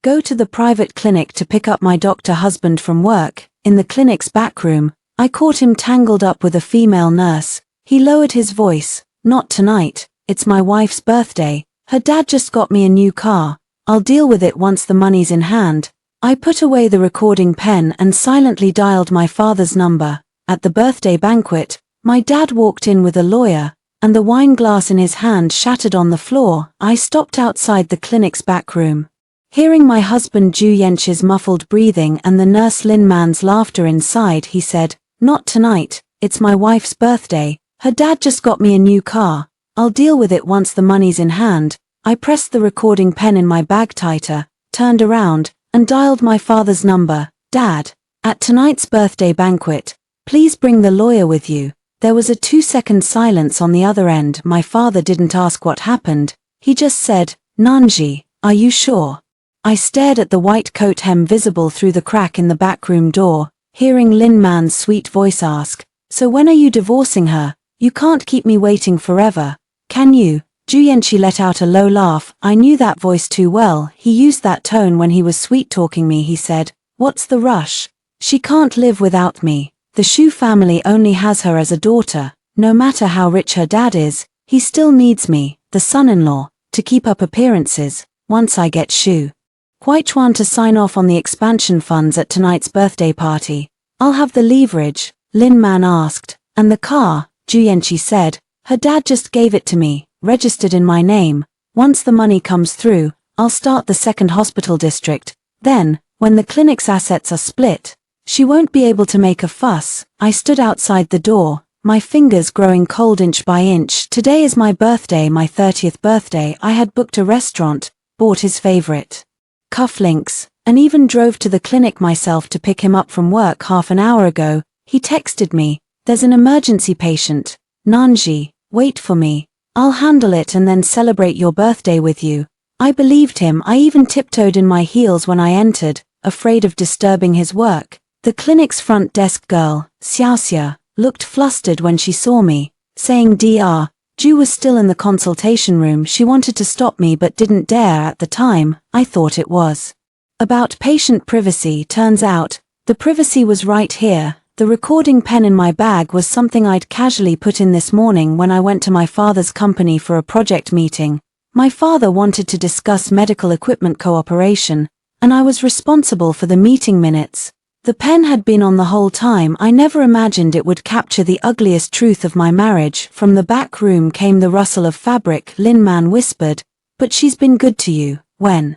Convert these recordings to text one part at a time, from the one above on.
go to the private clinic to pick up my doctor husband from work. In the clinic's back room, I caught him tangled up with a female nurse. He lowered his voice. Not tonight, it's my wife's birthday. Her dad just got me a new car. I'll deal with it once the money's in hand. I put away the recording pen and silently dialed my father's number. At the birthday banquet, my dad walked in with a lawyer, and the wine glass in his hand shattered on the floor. I stopped outside the clinic's back room. Hearing my husband Ju Yench's muffled breathing and the nurse Lin Man's laughter inside, he said, "Not tonight, it's my wife's birthday. Her dad just got me a new car. I'll deal with it once the money's in hand." I pressed the recording pen in my bag tighter, turned around, and dialed my father's number. "Dad, at tonight's birthday banquet, please bring the lawyer with you." There was a 2-second silence on the other end. My father didn't ask what happened. He just said, "Nanji, are you sure?" I stared at the white coat hem visible through the crack in the backroom door, hearing Lin Man's sweet voice ask, "So when are you divorcing her? You can't keep me waiting forever, can you?" Ju Yenchi let out a low laugh. I knew that voice too well. He used that tone when he was sweet-talking me. He said, "What's the rush? She can't live without me. The Shu family only has her as a daughter. No matter how rich her dad is, he still needs me, the son-in-law, to keep up appearances. Once I get Shu Huaichuan to sign off on the expansion funds at tonight's birthday party, I'll have the leverage." Lin Man asked. "And the car?" Ju Yenchi said. "Her dad just gave it to me, registered in my name. Once the money comes through, I'll start the second hospital district. Then, when the clinic's assets are split, she won't be able to make a fuss." I stood outside the door, my fingers growing cold inch by inch. Today is my birthday, my 30th birthday. I had booked a restaurant, bought his favorite cufflinks, and even drove to the clinic myself to pick him up from work half an hour ago. He texted me, "There's an emergency patient. Nanji, wait for me. I'll handle it and then celebrate your birthday with you." I believed him. I even tiptoed in my heels when I entered, afraid of disturbing his work. The clinic's front desk girl, Xiaoxia, looked flustered when she saw me, saying Dr. Ju was still in the consultation room. She wanted to stop me but didn't dare at the time. I thought it was about patient privacy. Turns out, the privacy was right here. The recording pen in my bag was something I'd casually put in this morning when I went to my father's company for a project meeting. My father wanted to discuss medical equipment cooperation, and I was responsible for the meeting minutes. The pen had been on the whole time. I never imagined it would capture the ugliest truth of my marriage. From the back room came the rustle of fabric. Lin Man whispered, "But she's been good to you. When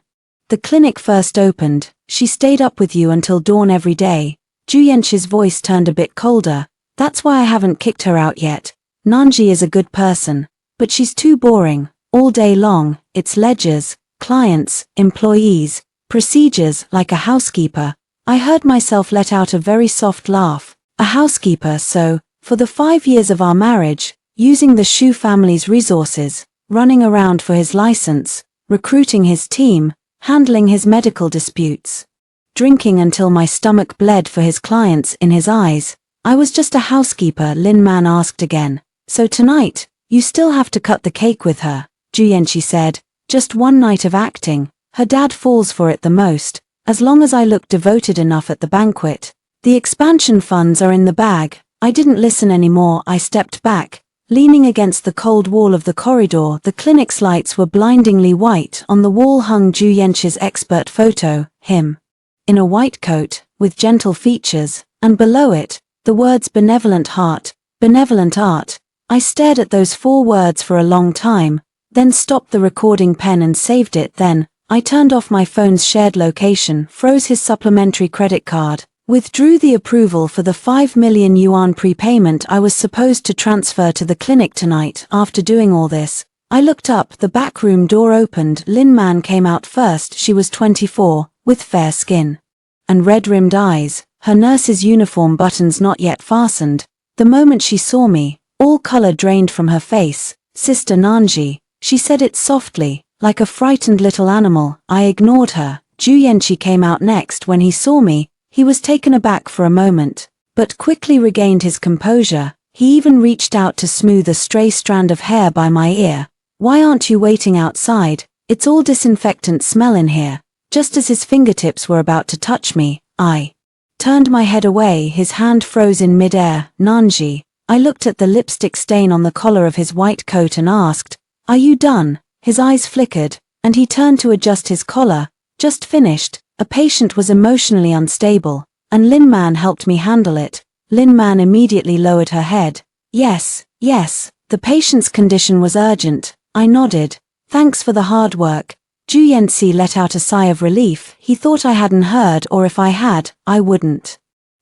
the clinic first opened, she stayed up with you until dawn every day." Ju Yenchi's voice turned a bit colder. "That's why I haven't kicked her out yet. Nanji is a good person, but she's too boring. All day long, it's ledgers, clients, employees, procedures, like a housekeeper." I heard myself let out a very soft laugh. A housekeeper, so, for the 5 years of our marriage, using the Shu family's resources, running around for his license, recruiting his team, handling his medical disputes, drinking until my stomach bled for his clients. In his eyes, I was just a housekeeper. Lin Man asked again, "So tonight, you still have to cut the cake with her?" Ju Yenchi said, "Just one night of acting. Her dad falls for it the most. As long as I look devoted enough at the banquet. The expansion funds are in the bag." I didn't listen anymore. I stepped back, leaning against the cold wall of the corridor. The clinic's lights were blindingly white. On the wall hung Ju Yenchi's expert photo, him in a white coat, with gentle features, and below it, the words "benevolent heart, benevolent art." I stared at those 4 words for a long time, then stopped the recording pen and saved it. Then, I turned off my phone's shared location, froze his supplementary credit card, withdrew the approval for the 5 million yuan prepayment I was supposed to transfer to the clinic tonight. After doing all this, I looked up. The backroom door opened. Lin Man came out first. She was 24, with fair skin and red-rimmed eyes, her nurse's uniform buttons not yet fastened. The moment she saw me, all color drained from her face. "Sister Nanji," she said it softly, like a frightened little animal. I ignored her. Ju Yenchi came out next. When he saw me, he was taken aback for a moment, but quickly regained his composure. He even reached out to smooth a stray strand of hair by my ear. "Why aren't you waiting outside? It's all disinfectant smell in here." Just as his fingertips were about to touch me, I turned my head away. His hand froze in mid-air. Nanji. I looked at the lipstick stain on the collar of his white coat and asked, "Are you done?" His eyes flickered, and he turned to adjust his collar. "Just finished." A patient was emotionally unstable, and Lin Man helped me handle it. Lin Man immediately lowered her head. Yes, the patient's condition was urgent." I nodded. "Thanks for the hard work." Ju Yanxi let out a sigh of relief. He thought I hadn't heard, or if I had, I wouldn't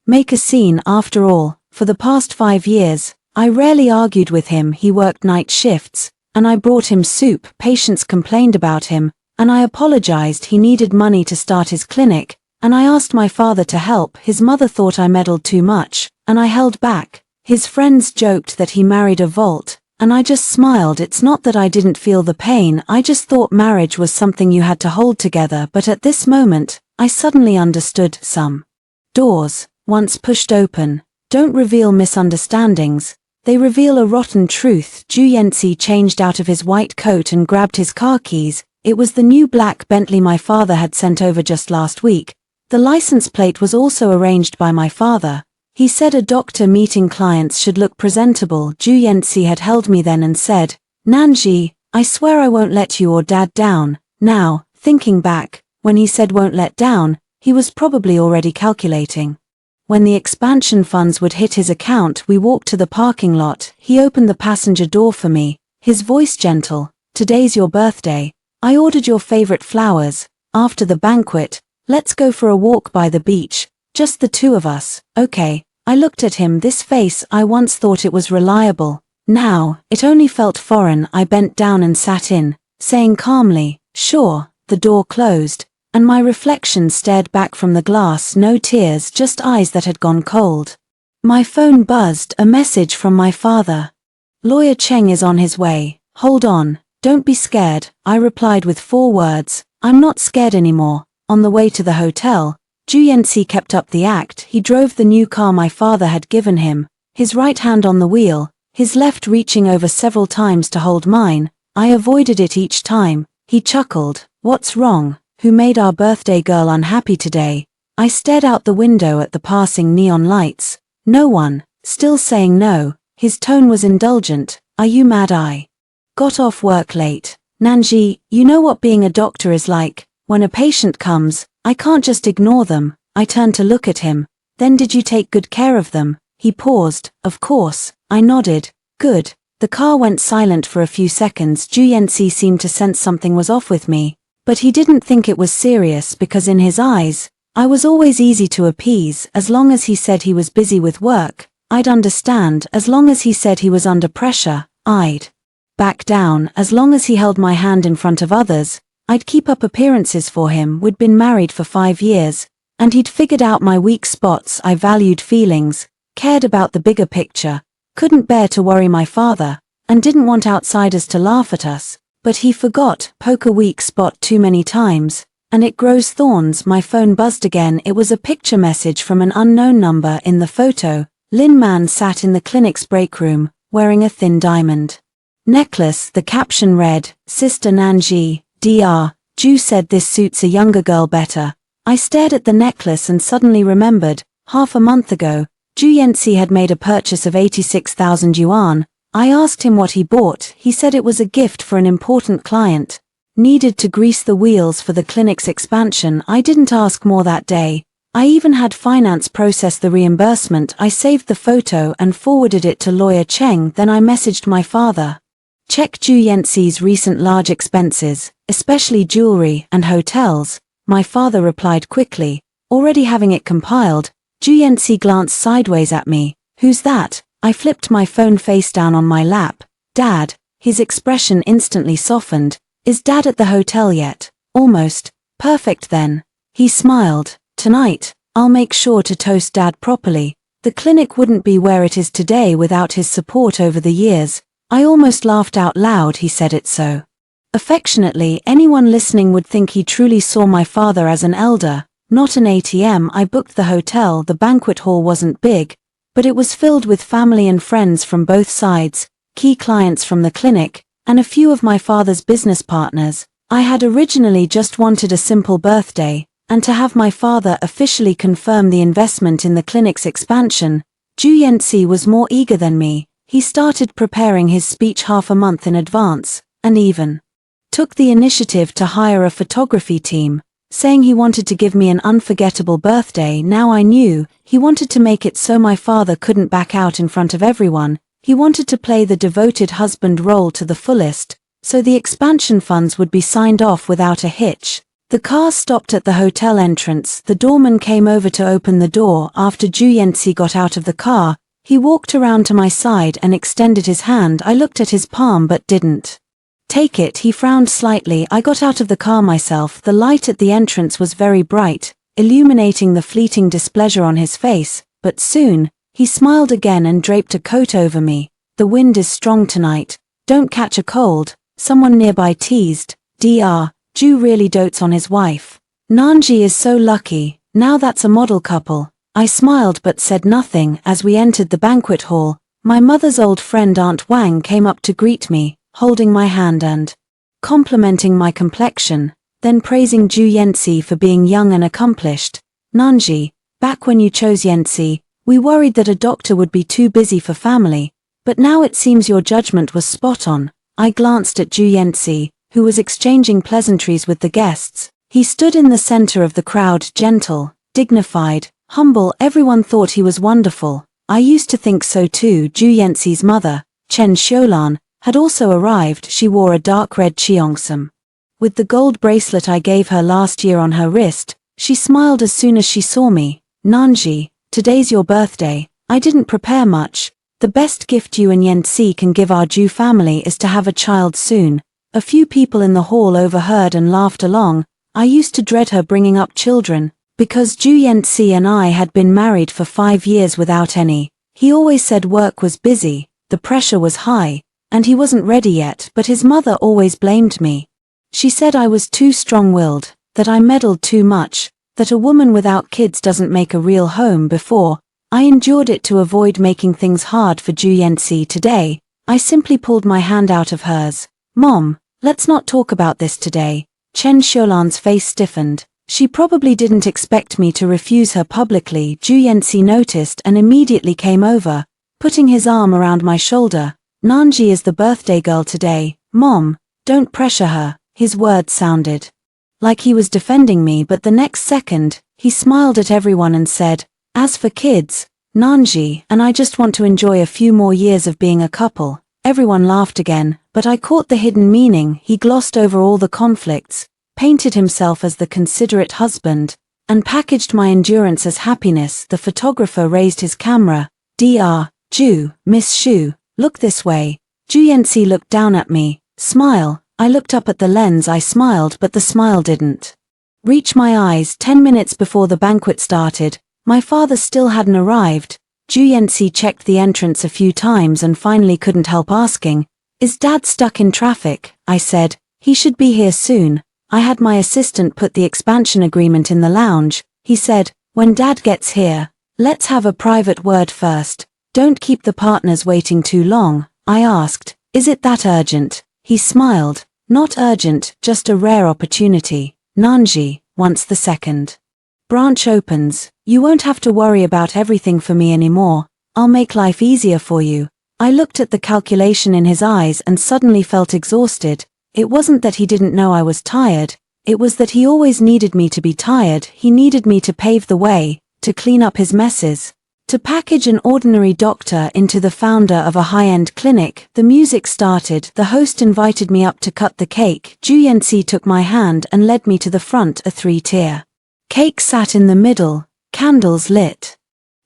make a scene. After all, for the past 5 years, I rarely argued with him. He worked night shifts, and I brought him soup. Patients complained about him, and I apologized. He needed money to start his clinic, and I asked my father to help. His mother thought I meddled too much, and I held back. His friends joked that he married a Volt, and I just smiled. It's not that I didn't feel the pain, I just thought marriage was something you had to hold together. But at this moment, I suddenly understood. Some doors, once pushed open, don't reveal misunderstandings, they reveal a rotten truth. Ju Yanxi changed out of his white coat and grabbed his car keys. It was the new black Bentley my father had sent over just last week. The license plate was also arranged by my father. He said a doctor meeting clients should look presentable. Ju Yanxi had held me then and said, "Nanji, I swear I won't let you or Dad down." Now, thinking back, when he said "won't let down," he was probably already calculating when the expansion funds would hit his account. We walked to the parking lot. He opened the passenger door for me, his voice gentle. "Today's your birthday. I ordered your favorite flowers. After the banquet, let's go for a walk by the beach. Just the two of us, okay?" I looked at him. This face, I once thought it was reliable. Now, it only felt foreign. I bent down and sat in, saying calmly, "Sure." The door closed, and my reflection stared back from the glass. No tears, just eyes that had gone cold. My phone buzzed. A message from my father. "Lawyer Cheng is on his way. Hold on. Don't be scared." I replied with 4 words. "I'm not scared anymore." On the way to the hotel, Ju Yanxi kept up the act. He drove the new car my father had given him, his right hand on the wheel, his left reaching over several times to hold mine. I avoided it each time. He chuckled. "What's wrong? Who made our birthday girl unhappy today?" I stared out the window at the passing neon lights. "No one." Still saying no, his tone was indulgent. "Are you mad I got off work late?" "Nanji, you know what being a doctor is like. When a patient comes, I can't just ignore them." I turned to look at him. "Then did you take good care of them?" He paused. "Of course." I nodded. "Good." The car went silent for a few seconds. Ju Yanxi seemed to sense something was off with me, but he didn't think it was serious because in his eyes, I was always easy to appease. As long as he said he was busy with work, I'd understand. As long as he said he was under pressure, I'd back down. As long as he held my hand in front of others, I'd keep up appearances for him. We'd been married for 5 years, and he'd figured out my weak spots. I valued feelings, cared about the bigger picture, couldn't bear to worry my father, and didn't want outsiders to laugh at us. But he forgot. Poke a weak spot too many times, and it grows thorns. My phone buzzed again. It was a picture message from an unknown number. In the photo, Lin Man sat in the clinic's break room, wearing a thin diamond necklace. The caption read, "Sister Nanji, Dr. Ju said this suits a younger girl better." I stared at the necklace and suddenly remembered, half a month ago, Ju Yanxi had made a purchase of 86,000 yuan. I asked him what he bought. He said it was a gift for an important client. Needed to grease the wheels for the clinic's expansion. I didn't ask more that day. I even had finance process the reimbursement. I saved the photo and forwarded it to Lawyer Cheng. Then I messaged my father. "Check Ju Yanxi's recent large expenses, especially jewelry and hotels." My father replied quickly, already having it compiled. Ju Yanxi glanced sideways at me. "Who's that?" I flipped my phone face down on my lap. "Dad." His expression instantly softened. "Is Dad at the hotel yet?" "Almost." "Perfect then." He smiled. "Tonight, I'll make sure to toast Dad properly. The clinic wouldn't be where it is today without his support over the years." I almost laughed out loud. He said it so affectionately, anyone listening would think he truly saw my father as an elder, not an ATM. I booked the hotel. The banquet hall wasn't big, but it was filled with family and friends from both sides, key clients from the clinic, and a few of my father's business partners. I had originally just wanted a simple birthday, and to have my father officially confirm the investment in the clinic's expansion, Ju Yanxi was more eager than me. He started preparing his speech half a month in advance, and even took the initiative to hire a photography team, saying he wanted to give me an unforgettable birthday. Now I knew, he wanted to make it so my father couldn't back out in front of everyone. He wanted to play the devoted husband role to the fullest, so the expansion funds would be signed off without a hitch. The car stopped at the hotel entrance. The doorman came over to open the door. After Ju Yanxi got out of the car, he walked around to my side and extended his hand. I looked at his palm but didn't take it. He frowned slightly. I got out of the car myself. The light at the entrance was very bright, illuminating the fleeting displeasure on his face, but soon, he smiled again and draped a coat over me. The wind is strong tonight. Don't catch a cold, someone nearby teased. Dr. Ju really dotes on his wife. Nanji is so lucky. Now that's a model couple. I smiled but said nothing. As we entered the banquet hall, my mother's old friend Aunt Wang came up to greet me, holding my hand and complimenting my complexion, then praising Ju Yanxi for being young and accomplished. Nanji, back when you chose Yanxi, we worried that a doctor would be too busy for family, but now it seems your judgment was spot on. I glanced at Ju Yanxi, who was exchanging pleasantries with the guests. He stood in the center of the crowd, gentle, dignified, humble. Everyone thought he was wonderful. I used to think so too. Ju Yanxi's mother, Chen Xiulan, had also arrived. She wore a dark red cheongsam with the gold bracelet I gave her last year on her wrist. She smiled as soon as she saw me. Nanji, today's your birthday. I didn't prepare much. The best gift you and Yanxi can give our Ju family is to have a child soon. A few people in the hall overheard and laughed along. I used to dread her bringing up children, because Ju Yanxi and I had been married for 5 years without any. He always said work was busy, the pressure was high, and he wasn't ready yet, but his mother always blamed me. She said I was too strong-willed, that I meddled too much, that a woman without kids doesn't make a real home. Before I endured it to avoid making things hard for Ju Yanxi. Today, I simply pulled my hand out of hers. Mom, let's not talk about this today. Chen Xiulan's face stiffened. She probably didn't expect me to refuse her publicly. Ju Yanxi noticed and immediately came over, putting his arm around my shoulder. Nanji is the birthday girl today. Mom, don't pressure her. His words sounded like he was defending me, but the next second, he smiled at everyone and said, as for kids, Nanji and I just want to enjoy a few more years of being a couple. Everyone laughed again, but I caught the hidden meaning. He glossed over all the conflicts, painted himself as the considerate husband, and packaged my endurance as happiness. The photographer raised his camera. Dr. Ju, Miss Xu, look this way. Ju Yanxi looked down at me. Smile. I looked up at the lens. I smiled, but the smile didn't reach my eyes. 10 minutes before the banquet started, my father still hadn't arrived. Ju Yanxi checked the entrance a few times and finally couldn't help asking, is Dad stuck in traffic? I said, he should be here soon. I had my assistant put the expansion agreement in the lounge. He said, when Dad gets here, let's have a private word first. Don't keep the partners waiting too long. I asked, is it that urgent? He smiled, not urgent, just a rare opportunity. Nanji, once the second branch opens, you won't have to worry about everything for me anymore. I'll make life easier for you. I looked at the calculation in his eyes and suddenly felt exhausted. It wasn't that he didn't know I was tired, it was that he always needed me to be tired. He needed me to pave the way, to clean up his messes, to package an ordinary doctor into the founder of a high-end clinic. The music started. The host invited me up to cut the cake. Ju Yanxi took my hand and led me to the front. A 3-tier cake sat in the middle, candles lit.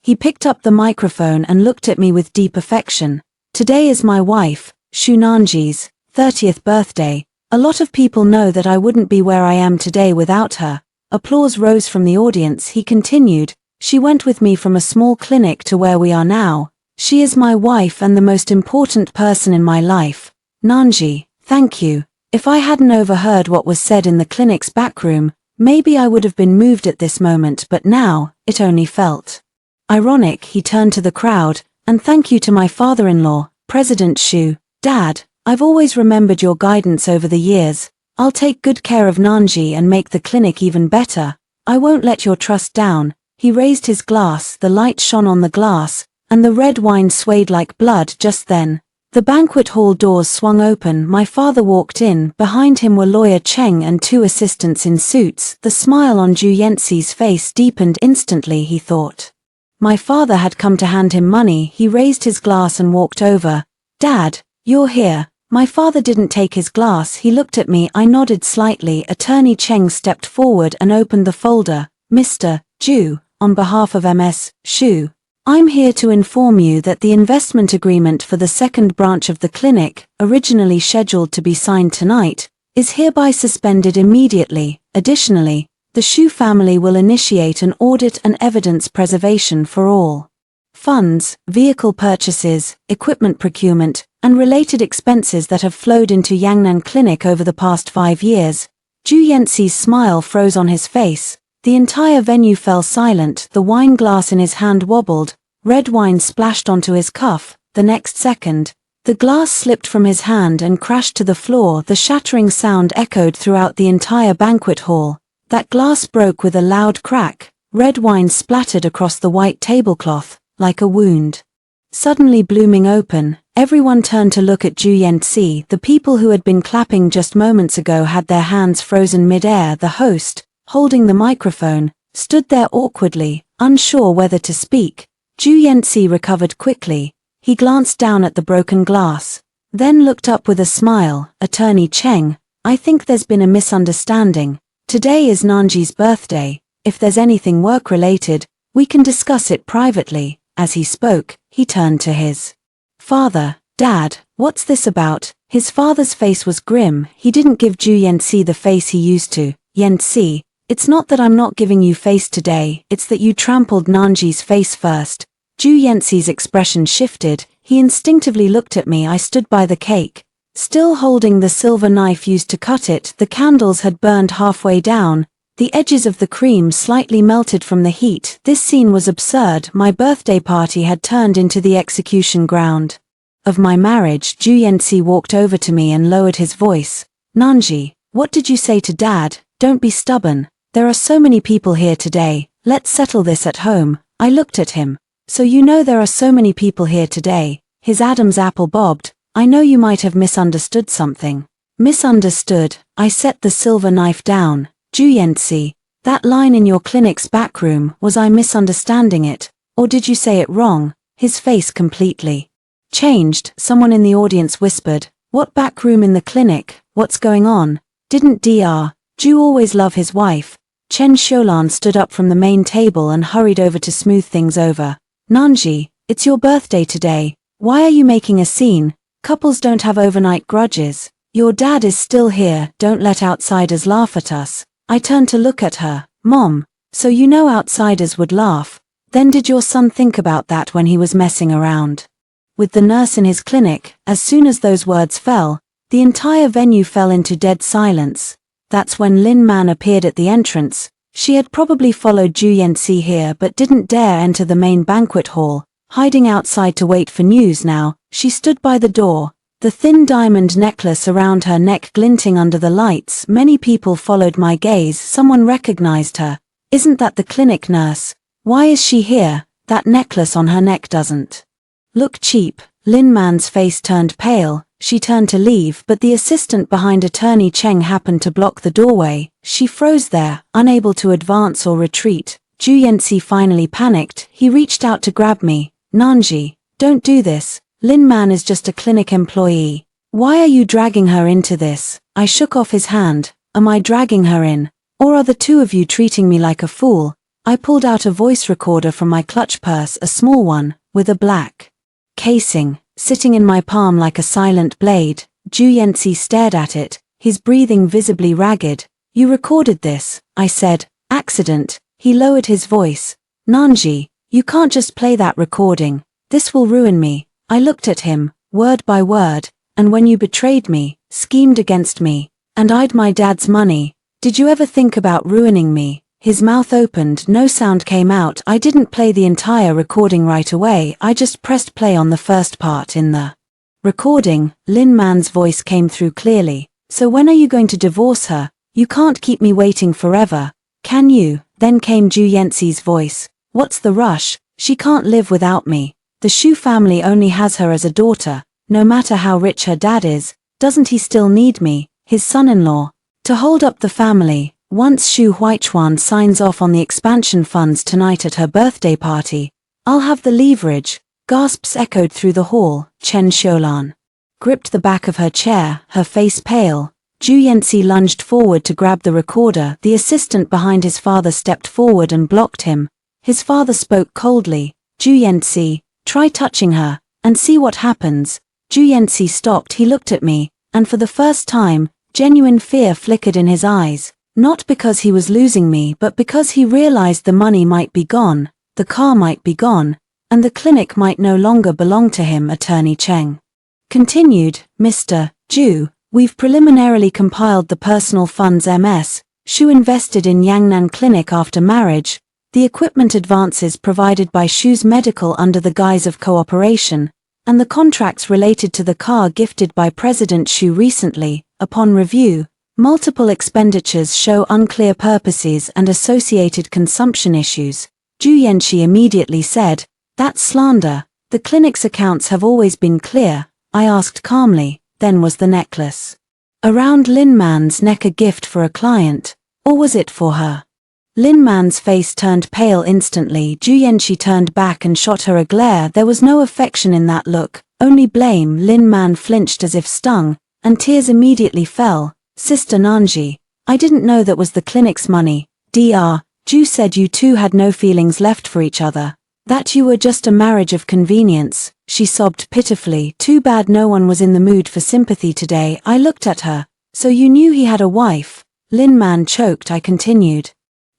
He picked up the microphone and looked at me with deep affection. Today is my wife, Xu Nanji's 30th birthday. A lot of people know that I wouldn't be where I am today without her. Applause rose from the audience. He continued, she went with me from a small clinic to where we are now. She is my wife and the most important person in my life. Nanji, thank you. If I hadn't overheard what was said in the clinic's backroom, maybe I would have been moved at this moment, but now, it only felt ironic. He turned to the crowd, and thank you to my father-in-law, President Xu. Dad, I've always remembered your guidance over the years. I'll take good care of Nanji and make the clinic even better. I won't let your trust down." He raised his glass, the light shone on the glass, and the red wine swayed like blood just then. The banquet hall doors swung open, my father walked in, behind him were Lawyer Cheng and 2 assistants in suits. The smile on Zhu Yanxi's face deepened instantly, he thought. My father had come to hand him money. He raised his glass and walked over. "Dad, you're here." My father didn't take his glass, he looked at me, I nodded slightly. Attorney Cheng stepped forward and opened the folder. "Mr. Zhu, on behalf of MS. Shu, I'm here to inform you that the investment agreement for the second branch of the clinic, originally scheduled to be signed tonight, is hereby suspended immediately. Additionally, the Shu family will initiate an audit and evidence preservation for all funds, vehicle purchases, equipment procurement, and related expenses that have flowed into Yangnan Clinic over the past 5 years. Zhu Yanxi's smile froze on his face. The entire venue fell silent, the wine glass in his hand wobbled, red wine splashed onto his cuff. The next second, the glass slipped from his hand and crashed to the floor. The shattering sound echoed throughout the entire banquet hall. That glass broke with a loud crack, red wine splattered across the white tablecloth, like a wound. Suddenly blooming open, everyone turned to look at Zhu Yanxi. The people who had been clapping just moments ago had their hands frozen mid-air. The host, holding the microphone, stood there awkwardly, unsure whether to speak. Zhu Yanxi recovered quickly. He glanced down at the broken glass, then looked up with a smile. "Attorney Cheng, I think there's been a misunderstanding. Today is Nanji's birthday. If there's anything work-related, we can discuss it privately." As he spoke, he turned to his father. "Dad, what's this about?" His father's face was grim. He didn't give Zhu Yanxi the face he used to. "Yanxi, it's not that I'm not giving you face today, it's that you trampled Nanji's face first." Zhu Yanxi's expression shifted. He instinctively looked at me. I stood by the cake, still holding the silver knife used to cut it. The candles had burned halfway down, the edges of the cream slightly melted from the heat. This scene was absurd. My birthday party had turned into the execution ground of my marriage. Zhu Yanxi walked over to me and lowered his voice. "Nanji, what did you say to Dad? Don't be stubborn. There are so many people here today. Let's settle this at home." I looked at him. "So you know there are so many people here today?" His Adam's apple bobbed. "I know you might have misunderstood something." "Misunderstood?" I set the silver knife down. "Zhu Yanxi, that line in your clinic's back room, was I misunderstanding it, or did you say it wrong?" His face completely changed. Someone in the audience whispered, "What back room in the clinic? What's going on? Didn't Dr. Zhu always love his wife?" Chen Xiulan stood up from the main table and hurried over to smooth things over. "Nanji, it's your birthday today. Why are you making a scene? Couples don't have overnight grudges. Your dad is still here, don't let outsiders laugh at us." I turned to look at her. "Mom, so you know outsiders would laugh. Then did your son think about that when he was messing around with the nurse in his clinic?" As soon as those words fell, the entire venue fell into dead silence. That's when Lin Man appeared at the entrance. She had probably followed Zhu Yanxi here but didn't dare enter the main banquet hall, hiding outside to wait for news. Now, she stood by the door, the thin diamond necklace around her neck glinting under the lights. Many people followed my gaze. Someone recognized her. "Isn't that the clinic nurse? Why is she here? That necklace on her neck doesn't look cheap." Lin Man's face turned pale. She turned to leave, but the assistant behind Attorney Cheng happened to block the doorway. She froze there, unable to advance or retreat. Zhu Yanxi finally panicked. He reached out to grab me. "Nanji, don't do this. Lin Man is just a clinic employee. Why are you dragging her into this?" I shook off his hand. "Am I dragging her in? Or are the two of you treating me like a fool?" I pulled out a voice recorder from my clutch purse, a small one, with a black casing, sitting in my palm like a silent blade. Zhu Yanxi stared at it, his breathing visibly ragged. "You recorded this," I said. "Accident." He lowered his voice. "Nanji, you can't just play that recording. This will ruin me." I looked at him, word by word. "And when you betrayed me, schemed against me, and I'd my dad's money, did you ever think about ruining me?" His mouth opened, no sound came out. I didn't play the entire recording right away, I just pressed play on the first part. In the recording, Lin Man's voice came through clearly. So when are you going to divorce her? You can't keep me waiting forever, can you? Then came Ju Yensi's voice. What's the rush? She can't live without me. The Shu family only has her as a daughter. No matter how rich her dad is, doesn't he still need me, his son-in-law, to hold up the family? Once Shu Huichuan signs off on the expansion funds tonight at her birthday party, I'll have the leverage. Gasps echoed through the hall. Chen Xiulan gripped the back of her chair, her face pale. Ju Yensi lunged forward to grab the recorder. The assistant behind his father stepped forward and blocked him. His father spoke coldly. Ju Yensi, try touching her, and see what happens. Ju Yensi stopped. He looked at me, and for the first time, genuine fear flickered in his eyes. Not because he was losing me, but because he realized the money might be gone, the car might be gone, and the clinic might no longer belong to him. Attorney Cheng continued, Mr. Ju, we've preliminarily compiled the personal funds Ms. Shu invested in Yangnan Clinic after marriage, the equipment advances provided by Shu's medical under the guise of cooperation, and the contracts related to the car gifted by President Shu recently. Upon review, multiple expenditures show unclear purposes and associated consumption issues. Ju Yenshi immediately said, that's slander. The clinic's accounts have always been clear. I asked calmly, then was the necklace around Lin Man's neck a gift for a client, or was it for her? Lin Man's face turned pale instantly. Ju Yenshi turned back and shot her a glare. There was no affection in that look, only blame. Lin Man flinched as if stung, and tears immediately fell. Sister Nanji, I didn't know that was the clinic's money. Dr. Ju said you two had no feelings left for each other. That you were just a marriage of convenience. She sobbed pitifully. Too bad no one was in the mood for sympathy today. I looked at her. So you knew he had a wife? Lin Man choked. I continued.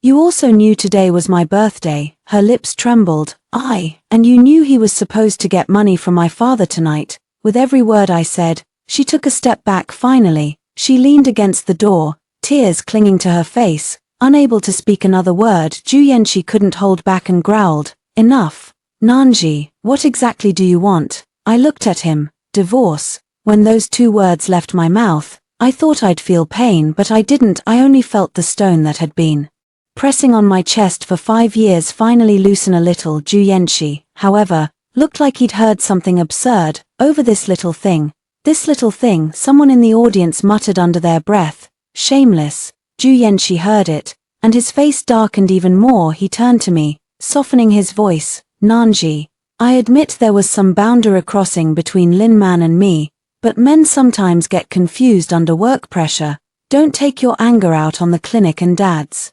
You also knew today was my birthday. Her lips trembled. And you knew he was supposed to get money from my father tonight. With every word I said, she took a step back. Finally, she leaned against the door, tears clinging to her face, unable to speak another word. Ju Yenshi couldn't hold back and growled, enough. Nanji, what exactly do you want? I looked at him. Divorce. When those two words left my mouth, I thought I'd feel pain, but I didn't. I only felt the stone that had been pressing on my chest for 5 years finally loosen a little. Ju Yenshi, however, looked like he'd heard something absurd. Over this little thing. This little thing, someone in the audience muttered under their breath. Shameless. Ju Yenshi heard it, and his face darkened even more. He turned to me, softening his voice. Nanji, I admit there was some boundary crossing between Lin Man and me, but men sometimes get confused under work pressure. Don't take your anger out on the clinic and Dad's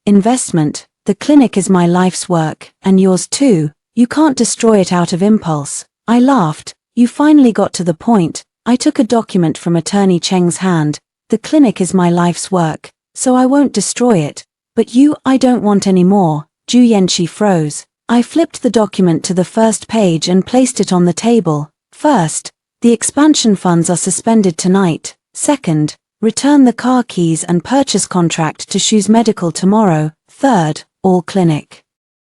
investment. The clinic is my life's work, and yours too. You can't destroy it out of impulse. I laughed. You finally got to the point. I took a document from Attorney Cheng's hand. The clinic is my life's work, so I won't destroy it. But you, I don't want any more. Ju Yenshi froze. I flipped the document to the first page and placed it on the table. First, the expansion funds are suspended tonight. Second, return the car keys and purchase contract to Shu's Medical tomorrow. Third, all clinic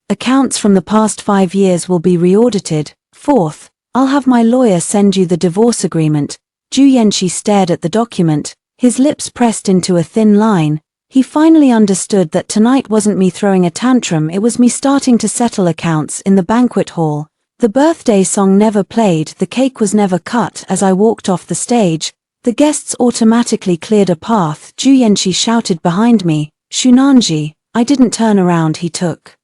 accounts from the past 5 years will be reaudited. Fourth, I'll have my lawyer send you the divorce agreement. Ju Yenshi stared at the document, his lips pressed into a thin line. He finally understood that tonight wasn't me throwing a tantrum, it was me starting to settle accounts in the banquet hall. The birthday song never played, the cake was never cut. As I walked off the stage, the guests automatically cleared a path. Ju Yenshi shouted behind me, Shunanji. I didn't turn around. He took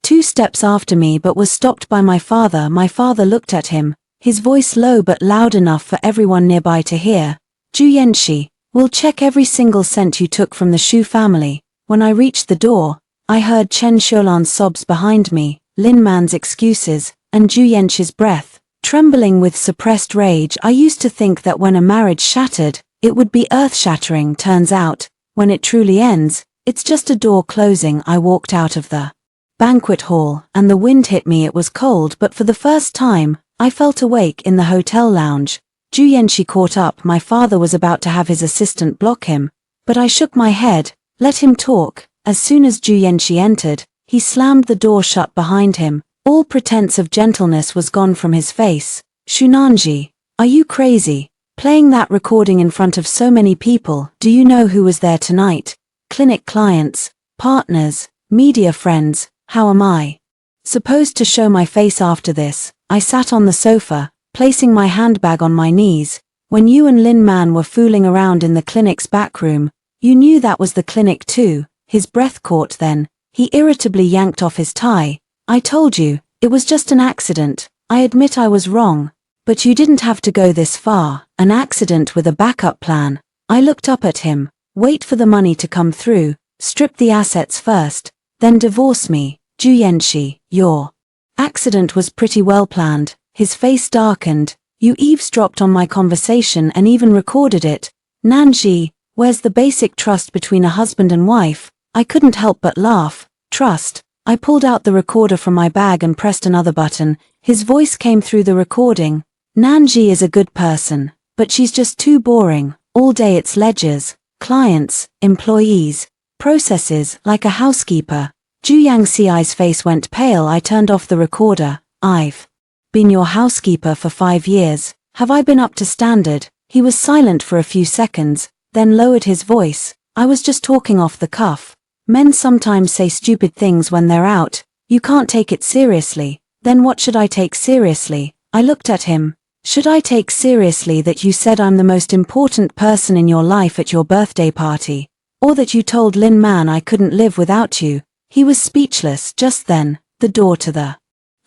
2 steps after me but was stopped by my father. My father looked at him, his voice low but loud enough for everyone nearby to hear. Ju Yenshi, we'll check every single cent you took from the Shu family. When I reached the door, I heard Chen Xiulan's sobs behind me, Lin Man's excuses, and Ju Yenshi's breath, trembling with suppressed rage. I used to think that when a marriage shattered, it would be earth-shattering. Turns out, when it truly ends, it's just a door closing. I walked out of the banquet hall, and the wind hit me. It was cold, but for the first time, I felt awake in the hotel lounge. Ju Yenshi caught up. My father was about to have his assistant block him, but I shook my head. Let him talk. As soon as Ju Yenshi entered, he slammed the door shut behind him. All pretense of gentleness was gone from his face. Shunanji, are you crazy? Playing that recording in front of so many people, do you know who was there tonight? Clinic clients, partners, media friends. How am I supposed to show my face after this? I sat on the sofa, placing my handbag on my knees. When you and Lin Man were fooling around in the clinic's back room, you knew that was the clinic too. His breath caught then. He irritably yanked off his tie. I told you, it was just an accident. I admit I was wrong. But you didn't have to go this far, an accident with a backup plan. I looked up at him. Wait for the money to come through, strip the assets first, then divorce me. Ju Yanxi, your accident was pretty well planned. His face darkened. You eavesdropped on my conversation and even recorded it. Nanji, where's the basic trust between a husband and wife? I couldn't help but laugh. Trust. I pulled out the recorder from my bag and pressed another button. His voice came through the recording. Nanji is a good person, but she's just too boring. All day it's ledgers, clients, employees, processes, like a housekeeper. Ju Yangxi's face went pale. I turned off the recorder. I've been your housekeeper for 5 years. Have I been up to standard? He was silent for a few seconds, then lowered his voice. I was just talking off the cuff. Men sometimes say stupid things when they're out. You can't take it seriously. Then what should I take seriously? I looked at him. Should I take seriously that you said I'm the most important person in your life at your birthday party? Or that you told Lin Man I couldn't live without you? He was speechless. Just then, the door to the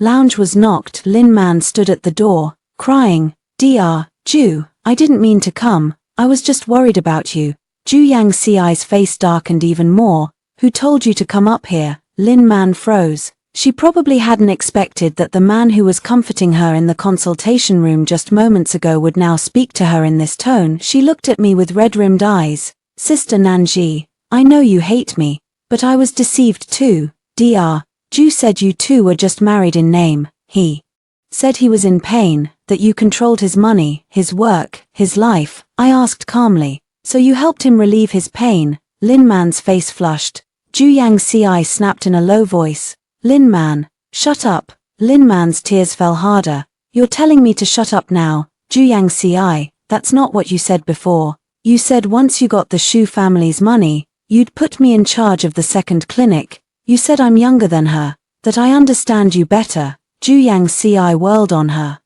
lounge was knocked. Lin Man stood at the door, crying, Dr. Ju, I didn't mean to come. I was just worried about you. Ju Yangxi's face darkened even more. Who told you to come up here? Lin Man froze. She probably hadn't expected that the man who was comforting her in the consultation room just moments ago would now speak to her in this tone. She looked at me with red-rimmed eyes. Sister Nanji, I know you hate me, but I was deceived too. Dr. Ju said you two were just married in name. He said he was in pain, that you controlled his money, his work, his life. I asked calmly, so you helped him relieve his pain? Lin Man's face flushed. Ju Yangxi snapped in a low voice. Lin Man, shut up. Lin Man's tears fell harder. You're telling me to shut up now, Ju Yangxi? That's not what you said before. You said once you got the Shu family's money, you'd put me in charge of the second clinic. You said I'm younger than her, that I understand you better. Ju Yangxi whirled on her.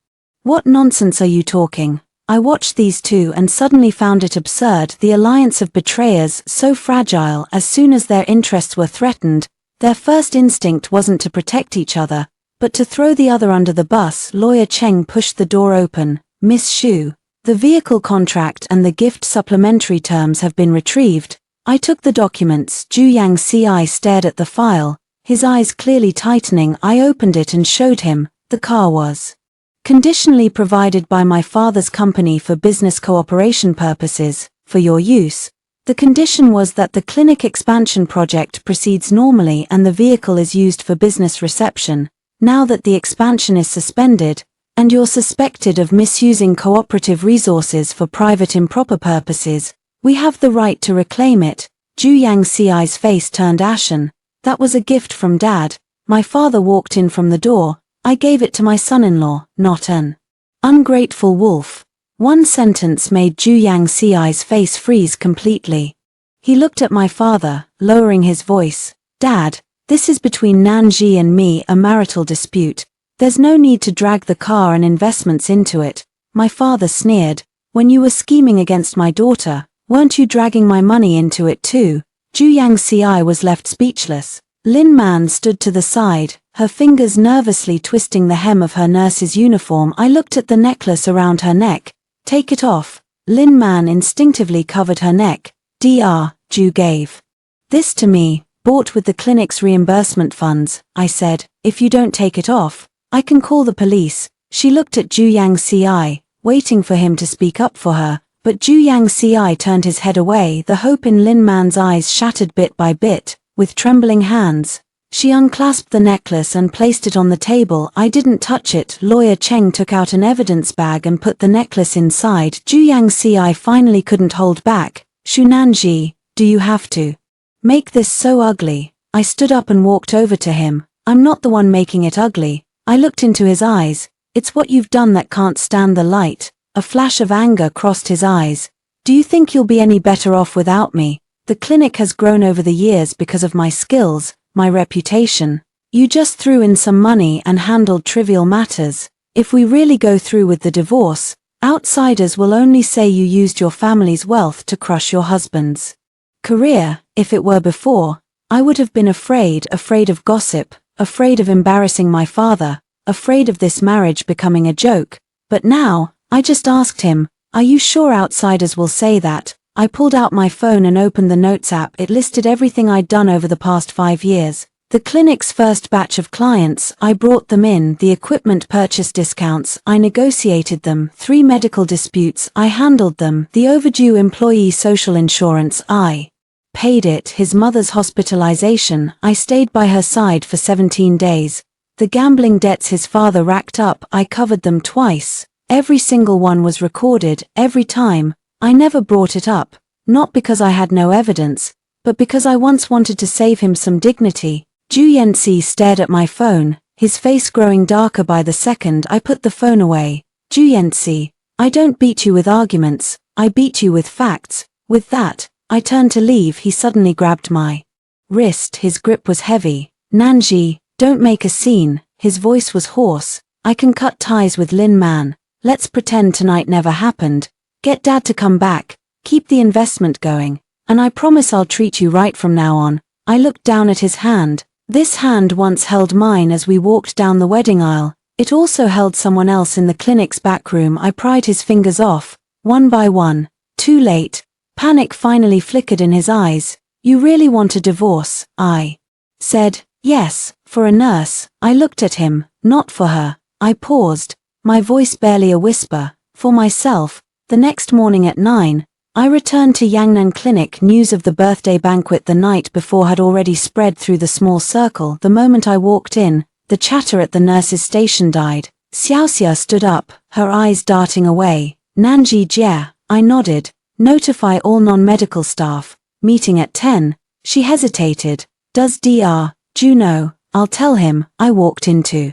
What nonsense are you talking? I watched these two and suddenly found it absurd. The alliance of betrayers, so fragile. As soon as their interests were threatened, their first instinct wasn't to protect each other, but to throw the other under the bus. Lawyer Cheng pushed the door open. Miss Shu, the vehicle contract and the gift supplementary terms have been retrieved. I took the documents. Ju Yangxi stared at the file, his eyes clearly tightening. I opened it and showed him. The car was conditionally provided by my father's company for business cooperation purposes, for your use. The condition was that the clinic expansion project proceeds normally and the vehicle is used for business reception. Now that the expansion is suspended, and you're suspected of misusing cooperative resources for private improper purposes, we have the right to reclaim it. Ju Yangxi's face turned ashen. That was a gift from Dad. My father walked in from the door. I gave it to my son-in-law, not an ungrateful wolf. One sentence made Ju Yangxi's face freeze completely. He looked at my father, lowering his voice. Dad, this is between Nanji and me, a marital dispute. There's no need to drag the car and investments into it. My father sneered. When you were scheming against my daughter, weren't you dragging my money into it too? Ju Yangxi was left speechless. Lin Man stood to the side, her fingers nervously twisting the hem of her nurse's uniform. I looked at the necklace around her neck. Take it off. Lin Man instinctively covered her neck. Dr. Ju gave this to me, bought with the clinic's reimbursement funds. I said, if you don't take it off, I can call the police. She looked at Ju Yangxi, waiting for him to speak up for her, but Ju Yangxi turned his head away. The hope in Lin Man's eyes shattered bit by bit. With trembling hands, she unclasped the necklace and placed it on the table. I didn't touch it. Lawyer Cheng took out an evidence bag and put the necklace inside. Ju Yangxi finally couldn't hold back. Shu Nanji, do you have to make this so ugly? I stood up and walked over to him. I'm not the one making it ugly. I looked into his eyes. It's what you've done that can't stand the light. A flash of anger crossed his eyes. Do you think you'll be any better off without me? The clinic has grown over the years because of my skills, my reputation. You just threw in some money and handled trivial matters. If we really go through with the divorce, outsiders will only say you used your family's wealth to crush your husband's career. If it were before, I would have been afraid of gossip, afraid of embarrassing my father, afraid of this marriage becoming a joke. But now, I just asked him, are you sure outsiders will say that? I pulled out my phone and opened the Notes app. It listed everything I'd done over the past 5 years. The clinic's first batch of clients, I brought them in. The equipment purchase discounts, I negotiated them. 3 medical disputes, I handled them. The overdue employee social insurance, I paid it. His mother's hospitalization, I stayed by her side for 17 days. The gambling debts his father racked up, I covered them twice. Every single one was recorded, every time. I never brought it up, not because I had no evidence, but because I once wanted to save him some dignity. Ju Yanxi stared at my phone, his face growing darker by the second. I put the phone away. Ju Yanxi, I don't beat you with arguments, I beat you with facts. With that, I turned to leave. He suddenly grabbed my wrist. His grip was heavy. Nanji, don't make a scene. His voice was hoarse. I can cut ties with Lin Man. Let's pretend tonight never happened. Get Dad to come back, keep the investment going, and I promise I'll treat you right from now on. I looked down at his hand. This hand once held mine as we walked down the wedding aisle. It also held someone else in the clinic's back room. I pried his fingers off, one by one. Too late. Panic finally flickered in his eyes. You really want a divorce? I said, yes, for a nurse. I looked at him, not for her. I paused, my voice barely a whisper. For myself. The next morning at 9, I returned to Yangnan Clinic. News of the birthday banquet the night before had already spread through the small circle. The moment I walked in, the chatter at the nurse's station died. Xiaoxia stood up, her eyes darting away. Nanji Jia, I nodded. Notify all non-medical staff. Meeting at 10. She hesitated. Does Dr. Ju know? I'll tell him. I walked into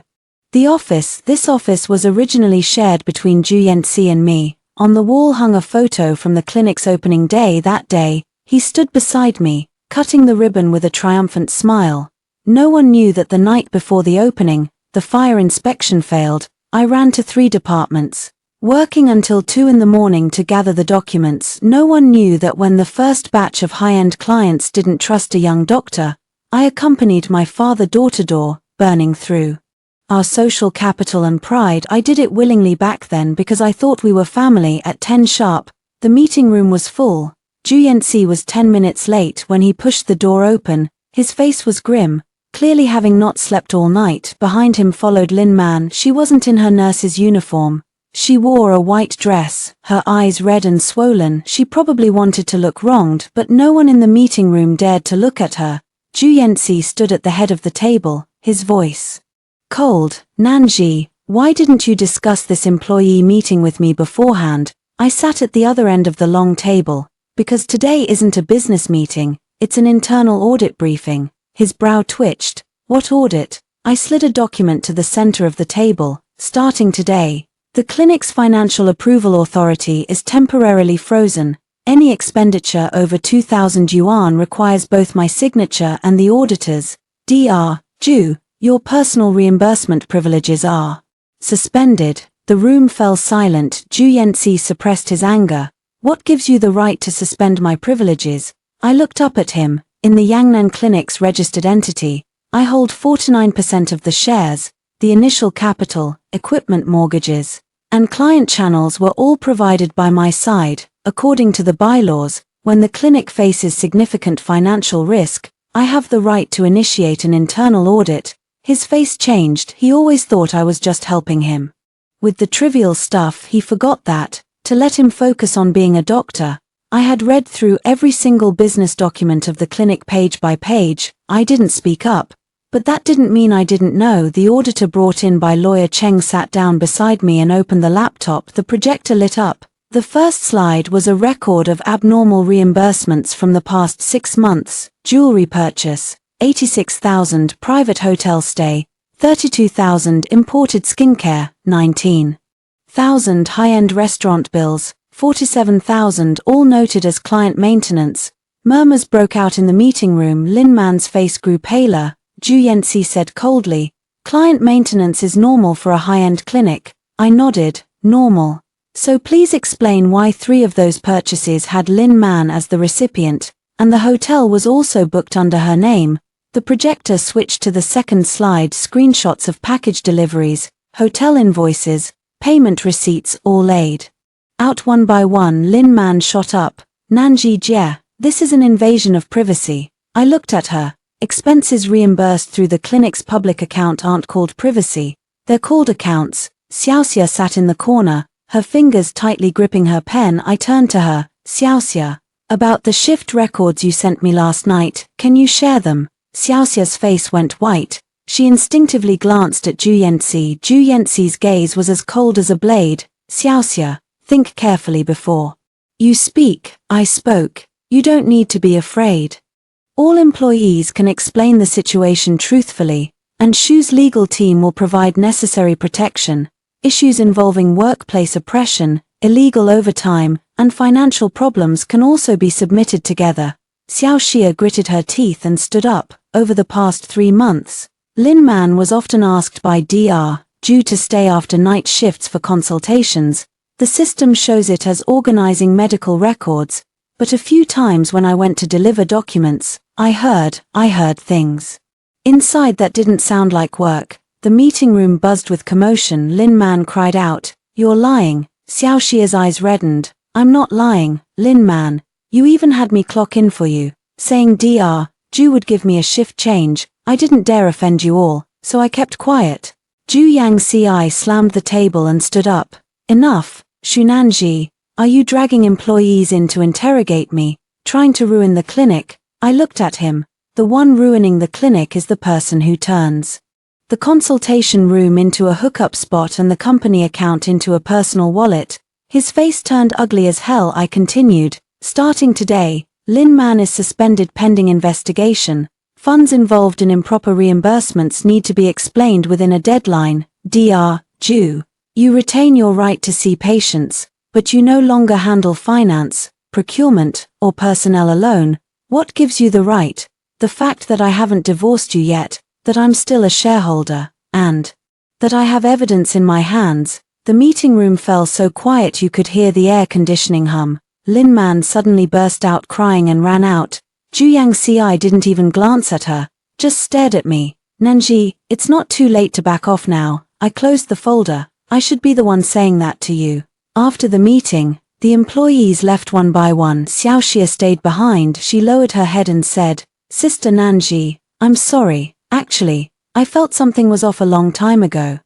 the office. This office was originally shared between Ju Yanxi and me. On the wall hung a photo from the clinic's opening day. That day, he stood beside me, cutting the ribbon with a triumphant smile. No one knew that the night before the opening, the fire inspection failed. I ran to 3 departments, working until 2 in the morning to gather the documents. No one knew that when the first batch of high-end clients didn't trust a young doctor, I accompanied my father door-to-door, burning through our social capital and pride. I did it willingly back then because I thought we were family. At 10 sharp, the meeting room was full. Ju Yanxi was 10 minutes late when he pushed the door open. His face was grim, clearly having not slept all night. Behind him followed Lin Man. She wasn't in her nurse's uniform. She wore a white dress, her eyes red and swollen. She probably wanted to look wronged, but no one in the meeting room dared to look at her. Ju Yanxi stood at the head of the table, his voice cold. Nanji, why didn't you discuss this employee meeting with me beforehand? I sat at the other end of the long table. Because today isn't a business meeting, it's an internal audit briefing. His brow twitched. What audit? I slid a document to the center of the table. Starting today, the clinic's financial approval authority is temporarily frozen. Any expenditure over 2,000 yuan requires both my signature and the auditor's. Dr. Ju, your personal reimbursement privileges are suspended. The room fell silent. Ju Yanxi suppressed his anger. What gives you the right to suspend my privileges? I looked up at him. In the Yangnan Clinic's registered entity, I hold 49% of the shares. The initial capital, equipment mortgages, and client channels were all provided by my side. According to the bylaws, when the clinic faces significant financial risk, I have the right to initiate an internal audit. His face changed. He always thought I was just helping him with the trivial stuff. He forgot that, to let him focus on being a doctor. I had read through every single business document of the clinic page by page. I didn't speak up, but that didn't mean I didn't know. The auditor brought in by lawyer Cheng sat down beside me and opened the laptop. The projector lit up. The first slide was a record of abnormal reimbursements from the past 6 months. Jewelry purchase, 86,000. Private hotel stay, 32,000. Imported skincare, 19,000. thousand high-end restaurant bills, 47,000 all noted as client maintenance. Murmurs broke out in the meeting room. Lin Man's face grew paler. Ju Yanxi said coldly, "Client maintenance is normal for a high-end clinic." I nodded, "Normal. So please explain why 3 of those purchases had Lin Man as the recipient, and the hotel was also booked under her name." The projector switched to the second slide, screenshots of package deliveries, hotel invoices, payment receipts all laid out one by one. Lin Man shot up. "Nanji Jie, this is an invasion of privacy." I looked at her. "Expenses reimbursed through the clinic's public account aren't called privacy. They're called accounts." Xiaoxia sat in the corner, her fingers tightly gripping her pen. I turned to her. "Xiaoxia, about the shift records you sent me last night, can you share them?" Xiaoxia's face went white. She instinctively glanced at Ju Yanxi. Ju Yanxi's gaze was as cold as a blade. "Xiaoxia, think carefully before you speak." I spoke. "You don't need to be afraid. All employees can explain the situation truthfully, and Shu's legal team will provide necessary protection. Issues involving workplace oppression, illegal overtime, and financial problems can also be submitted together." Xiaoxia gritted her teeth and stood up. Over the past 3 months, Lin Man was often asked by Dr. Ju to stay after night shifts for consultations. The system shows it as organizing medical records, but a few times when I went to deliver documents, I heard things inside that didn't sound like work. The meeting room buzzed with commotion. Lin Man cried out, "You're lying." Xiaoxia's eyes reddened. "I'm not lying, Lin Man. You even had me clock in for you, saying Dr. Ju would give me a shift change. I didn't dare offend you all, so I kept quiet." Ju Yanxi slammed the table and stood up. "Enough, Shu Nanji. Are you dragging employees in to interrogate me, trying to ruin the clinic?" I looked at him. The one ruining the clinic is the person who turns the consultation room into a hookup spot and the company account into a personal wallet. His face turned ugly as hell. I continued, "Starting today, Lin Man is suspended pending investigation. Funds involved in improper reimbursements need to be explained within a deadline. Dr. Ju, you retain your right to see patients, but you no longer handle finance, procurement, or personnel alone. What gives you the right? The fact that I haven't divorced you yet, that I'm still a shareholder, and that I have evidence in my hands." The meeting room fell so quiet you could hear the air conditioning hum. Lin Man suddenly burst out crying and ran out. Ju Yanxi didn't even glance at her, just stared at me. "Nanji, it's not too late to back off now." I closed the folder. "I should be the one saying that to you." After the meeting, the employees left one by one. Xiaoxia stayed behind. She lowered her head and said, "Sister Nanji, I'm sorry. Actually, I felt something was off a long time ago.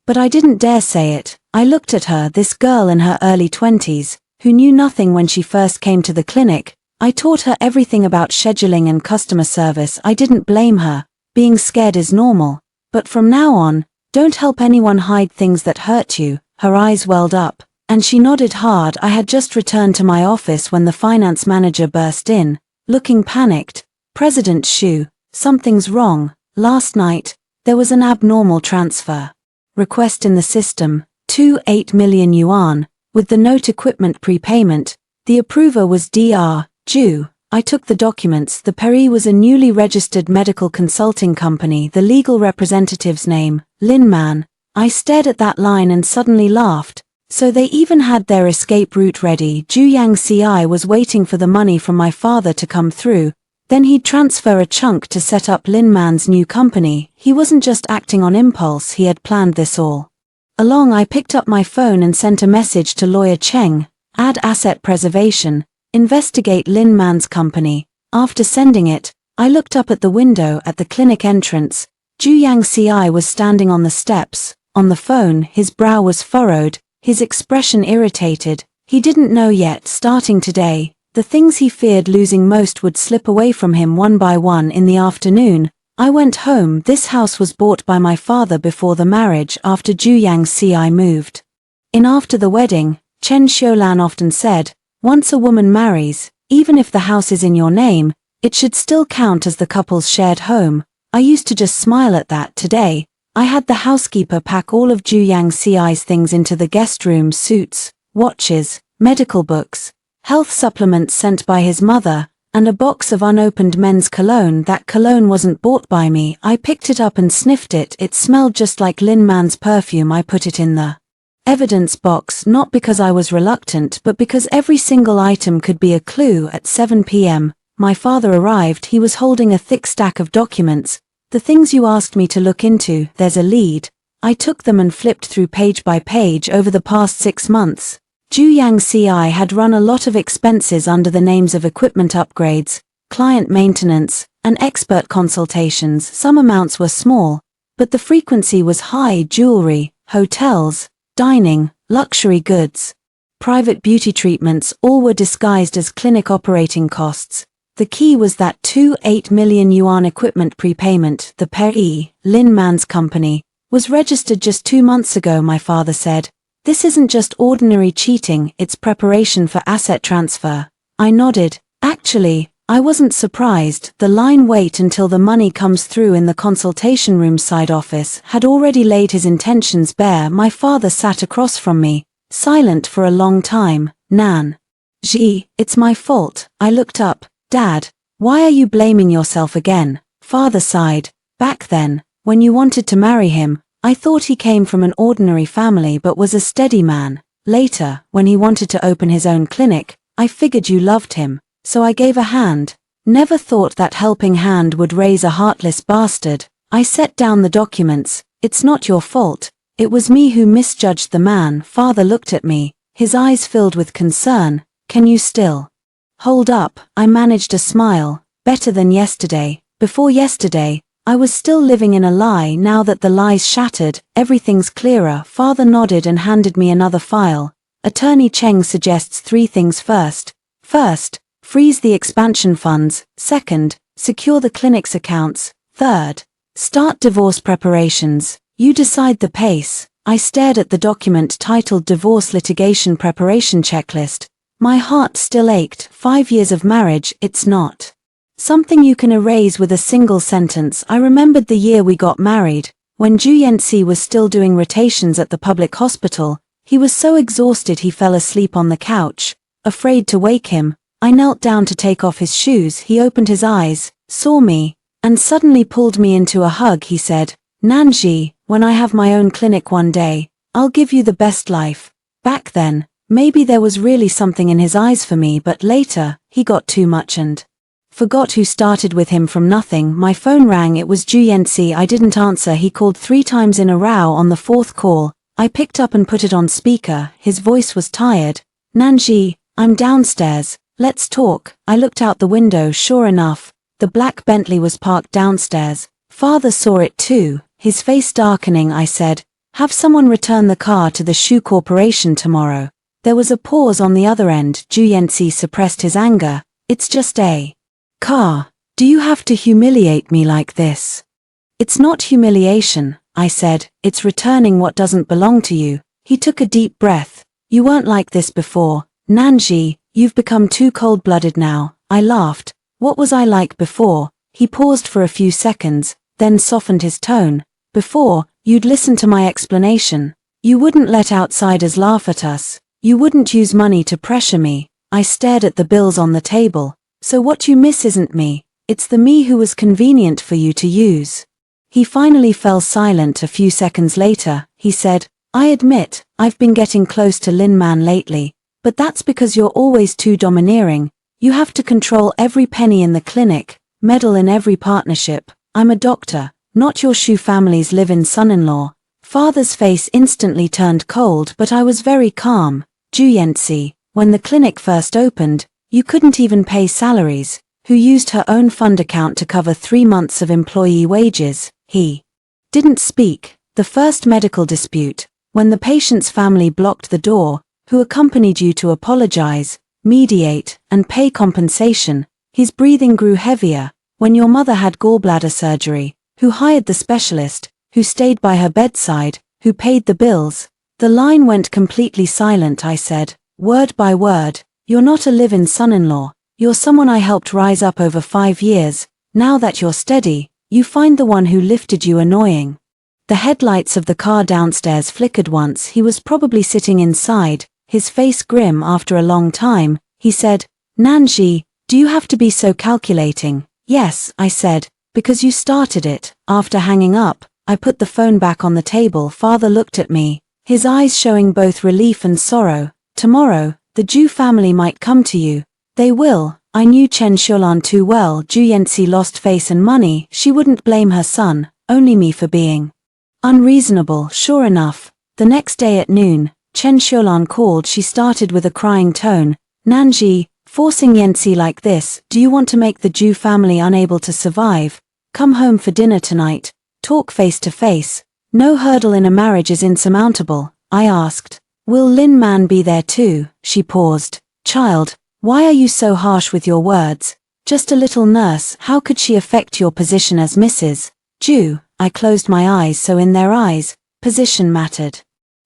But I didn't dare say it." I looked at her, this girl in her early 20s, who knew nothing when she first came to the clinic. I taught her everything about scheduling and customer service. I didn't blame her. Being scared is normal. But from now on, don't help anyone hide things that hurt you. Her eyes welled up, and she nodded hard. I had just returned to my office when the finance manager burst in, looking panicked. "President Shu, something's wrong. Last night, there was an abnormal transfer request in the system, 28 million yuan, with the note equipment prepayment. The approver was Dr. Ju." I took the documents. The Peri was a newly registered medical consulting company. The legal representative's name, Lin Man. I stared at that line and suddenly laughed. So they even had their escape route ready. Ju Yanxi was waiting for the money from my father to come through. Then he'd transfer a chunk to set up Lin Man's new company. He wasn't just acting on impulse, he had planned this all along. I picked up my phone and sent a message to lawyer Cheng, "Add asset preservation, investigate Lin Man's company." After sending it, I looked up at the window at the clinic entrance. Ju Yanxi was standing on the steps. On the phone, his brow was furrowed, his expression irritated. He didn't know yet. Starting today, the things he feared losing most would slip away from him one by one. In the afternoon, I went home. This house was bought by my father before the marriage, after Ju Yanxi moved in after the wedding. Chen Xiulan often said, "Once a woman marries, even if the house is in your name, it should still count as the couple's shared home." I used to just smile at that. Today, I had the housekeeper pack all of Ju Yang Ci's things into the guest room: suits, watches, medical books, health supplements sent by his mother, and a box of unopened men's cologne. That cologne wasn't bought by me. I picked it up and sniffed it. It smelled just like Lin Man's perfume. I put it in the evidence box, not because I was reluctant, but because every single item could be a clue. At 7 p.m., my father arrived. He was holding a thick stack of documents. The things you asked me to look into. There's a lead. I took them and flipped through page by page. Over the past 6 months, Ju Yang Ci had run a lot of expenses under the names of equipment upgrades, client maintenance, and expert consultations. Some amounts were small, but the frequency was high: jewelry, hotels, dining, luxury goods, private beauty treatments. All were disguised as clinic operating costs. The key was that 2.8 million yuan equipment prepayment. The Pei, Lin Man's company, was registered just 2 months ago, my father said. This isn't just ordinary cheating, it's preparation for asset transfer. I nodded. Actually, I wasn't surprised. The line "wait until the money comes through" in the consultation room side office had already laid his intentions bare. My father sat across from me, silent for a long time. Nan Ji, it's my fault. I looked up. Dad, why are you blaming yourself again? Father sighed. Back then, when you wanted to marry him, I thought he came from an ordinary family but was a steady man. Later, when he wanted to open his own clinic, I figured you loved him, so I gave a hand. Never thought that helping hand would raise a heartless bastard. I set down the documents. It's not your fault. It was me who misjudged the man. Father looked at me, his eyes filled with concern. Can you still hold up? I managed a smile. Better than yesterday. Before yesterday, I was still living in a lie. Now that the lie's shattered, everything's clearer. Father nodded and handed me another file. Attorney Cheng suggests 3 things. First, freeze the expansion funds. Second, secure the clinic's accounts. Third, start divorce preparations. You decide the pace. I stared at the document titled Divorce Litigation Preparation Checklist. My heart still ached. 5 years of marriage, it's not something you can erase with a single sentence. I remembered the year we got married, when Ju Yanci was still doing rotations at the public hospital. He was so exhausted he fell asleep on the couch. Afraid to wake him, I knelt down to take off his shoes. He opened his eyes, saw me, and suddenly pulled me into a hug. He said, Nanji, when I have my own clinic one day, I'll give you the best life. Back then, maybe there was really something in his eyes for me, but later, he got too much and forgot who started with him from nothing. My phone rang. It was Ju Yanci. I didn't answer. He called 3 times in a row. On the 4th call, I picked up and put it on speaker. His voice was tired. Nanji, I'm downstairs. Let's talk. I looked out the window. Sure enough, the black Bentley was parked downstairs. Father saw it too, his face darkening. I said, have someone return the car to the Shoe Corporation tomorrow. There was a pause on the other end. Ju Yanci suppressed his anger. It's just a car. Do you have to humiliate me like this? It's not humiliation, I said. It's returning what doesn't belong to you. He took a deep breath. You weren't like this before. Nanji, you've become too cold-blooded now. I laughed. What was I like before? He paused for a few seconds, then softened his tone. Before, you'd listen to my explanation. You wouldn't let outsiders laugh at us. You wouldn't use money to pressure me. I stared at the bills on the table. So what you miss isn't me. It's the me who was convenient for you to use. He finally fell silent. A few seconds later, he said, I admit, I've been getting close to Lin Man lately, but that's because you're always too domineering. You have to control every penny in the clinic, meddle in every partnership. I'm a doctor, not your Shu family's live-in son-in-law. Father's face instantly turned cold, but I was very calm. Ju Yanci, when the clinic first opened, you couldn't even pay salaries. Who used her own fund account to cover 3 months of employee wages. He didn't speak. The first medical dispute, when the patient's family blocked the door, who accompanied you to apologize, mediate, and pay compensation. His breathing grew heavier. When your mother had gallbladder surgery, who hired the specialist, who stayed by her bedside, who paid the bills. The line went completely silent. I said, word by word, you're not a live-in son-in-law. You're someone I helped rise up over 5 years. Now that you're steady, you find the one who lifted you annoying. The headlights of the car downstairs flickered once. He was probably sitting inside, his face grim after a long time. He said, "Nanji, do you have to be so calculating?" "Yes," I said, "because you started it." After hanging up, I put the phone back on the table. Father looked at me, his eyes showing both relief and sorrow. "Tomorrow, the Ju family might come to you." "They will." I knew Chen Xiaolan too well. Ju Yanxi lost face and money. She wouldn't blame her son, only me for being unreasonable. Sure enough, the next day at noon, Chen Xiaolan called. She started with a crying tone. "Nanji, forcing Yanxi like this, do you want to make the Ju family unable to survive? Come home for dinner tonight. Talk face to face. No hurdle in a marriage is insurmountable." I asked, "Will Lin Man be there too?" She paused. "Child, why are you so harsh with your words? Just a little nurse, how could she affect your position as Mrs. Ju?" I closed my eyes so in their eyes, position mattered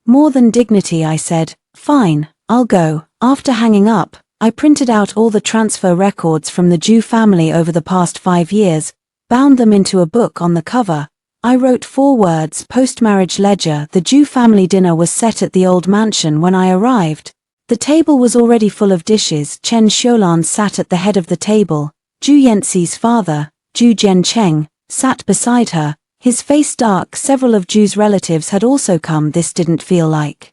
more than dignity. I said, "Fine, I'll go." After hanging up, I printed out all the transfer records from the Ju family over the past 5 years, bound them into a book. On the cover, I wrote 4 words: post-marriage ledger. The Ju family dinner was set at the old mansion when I arrived. The table was already full of dishes. Chen Xiaolan sat at the head of the table. Ju Yanxi's father, Ju Jiancheng, sat beside her, his face dark. Several of Ju's relatives had also come. This didn't feel like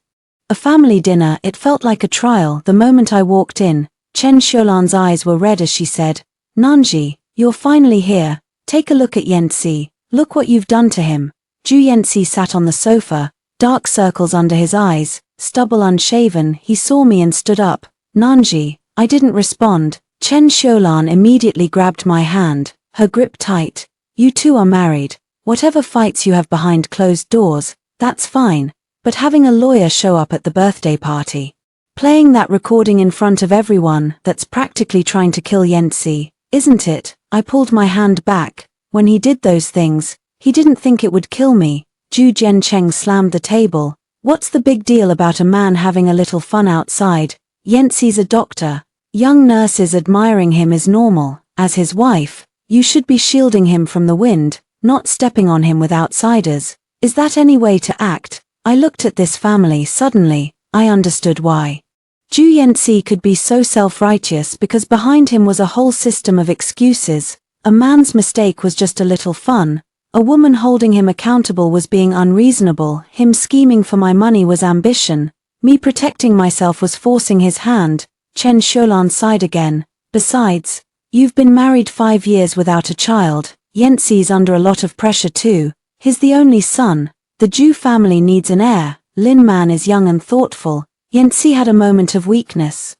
a family dinner, it felt like a trial. The moment I walked in, Chen Xiaolan's eyes were red as she said, "Nanji, you're finally here. Take a look at Yanxi. Look what you've done to him." Ju Yanxi sat on the sofa, dark circles under his eyes, stubble unshaven. He saw me and stood up. "Nanji." I didn't respond. Chen Xiaolan immediately grabbed my hand, her grip tight. "You two are married. Whatever fights you have behind closed doors, that's fine. But having a lawyer show up at the birthday party, playing that recording in front of everyone, that's practically trying to kill Yanxi, isn't it?" I pulled my hand back. "When he did those things, he didn't think it would kill me." Ju Jiancheng slammed the table. "What's the big deal about a man having a little fun outside? Yanxi's a doctor. Young nurses admiring him is normal. As his wife, you should be shielding him from the wind, not stepping on him with outsiders. Is that any way to act?" I looked at this family. Suddenly, I understood why Ju Yanxi could be so self-righteous, because behind him was a whole system of excuses. A man's mistake was just a little fun. A woman holding him accountable was being unreasonable. Him scheming for my money was ambition. Me protecting myself was forcing his hand. Chen Xiaolan sighed again. "Besides, you've been married 5 years without a child. Yanxi's under a lot of pressure too. He's the only son. The Ju family needs an heir. Lin Man is young and thoughtful." Yanxi had a moment of weakness.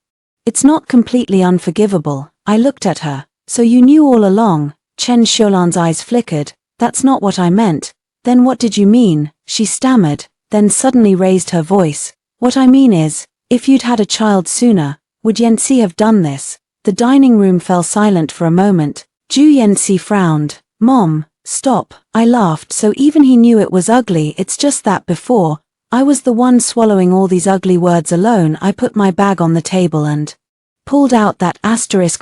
"It's not completely unforgivable." I looked at her. "So you knew all along?" Chen Xiaolan's eyes flickered. "That's not what I meant." "Then what did you mean?" She stammered, then suddenly raised her voice. "What I mean is, if you'd had a child sooner, would Yanxi have done this?" The dining room fell silent for a moment. Ju Yanxi frowned. "Mom, stop." I laughed. "So even he knew it was ugly. It's just that before, I was the one swallowing all these ugly words alone." I put my bag on the table and pulled out that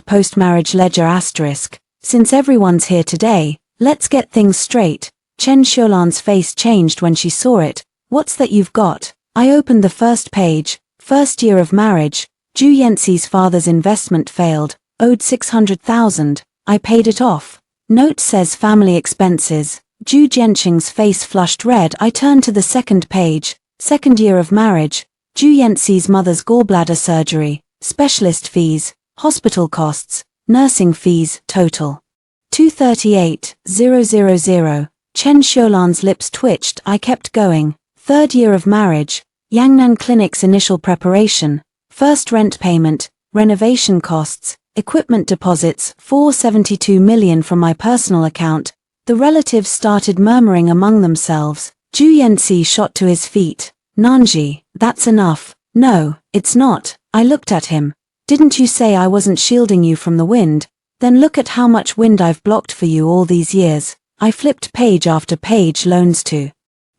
post-marriage ledger asterisk. "Since everyone's here today, let's get things straight." Chen Xiaolan's face changed when she saw it. "What's that you've got?" I opened the first page. "First year of marriage. Ju Yanxi's father's investment failed, owed 600,000. I paid it off. Note says family expenses." Ju Jiancheng's face flushed red. I turned to the second page. Second year of marriage. Ju Yanxi's mother's gallbladder surgery, specialist fees, hospital costs, nursing fees, total 238,000. Chen Xiaolan's lips twitched. I kept going. Third year of marriage. Yangnan Clinic's initial preparation, first rent payment, renovation costs, equipment deposits, 472 million from my personal account. The relatives started murmuring among themselves. Ju Yanxi shot to his feet. "Nanji, that's enough." "No, it's not." I looked at him. "Didn't you say I wasn't shielding you from the wind? Then look at how much wind I've blocked for you all these years." I flipped page after page. Loans to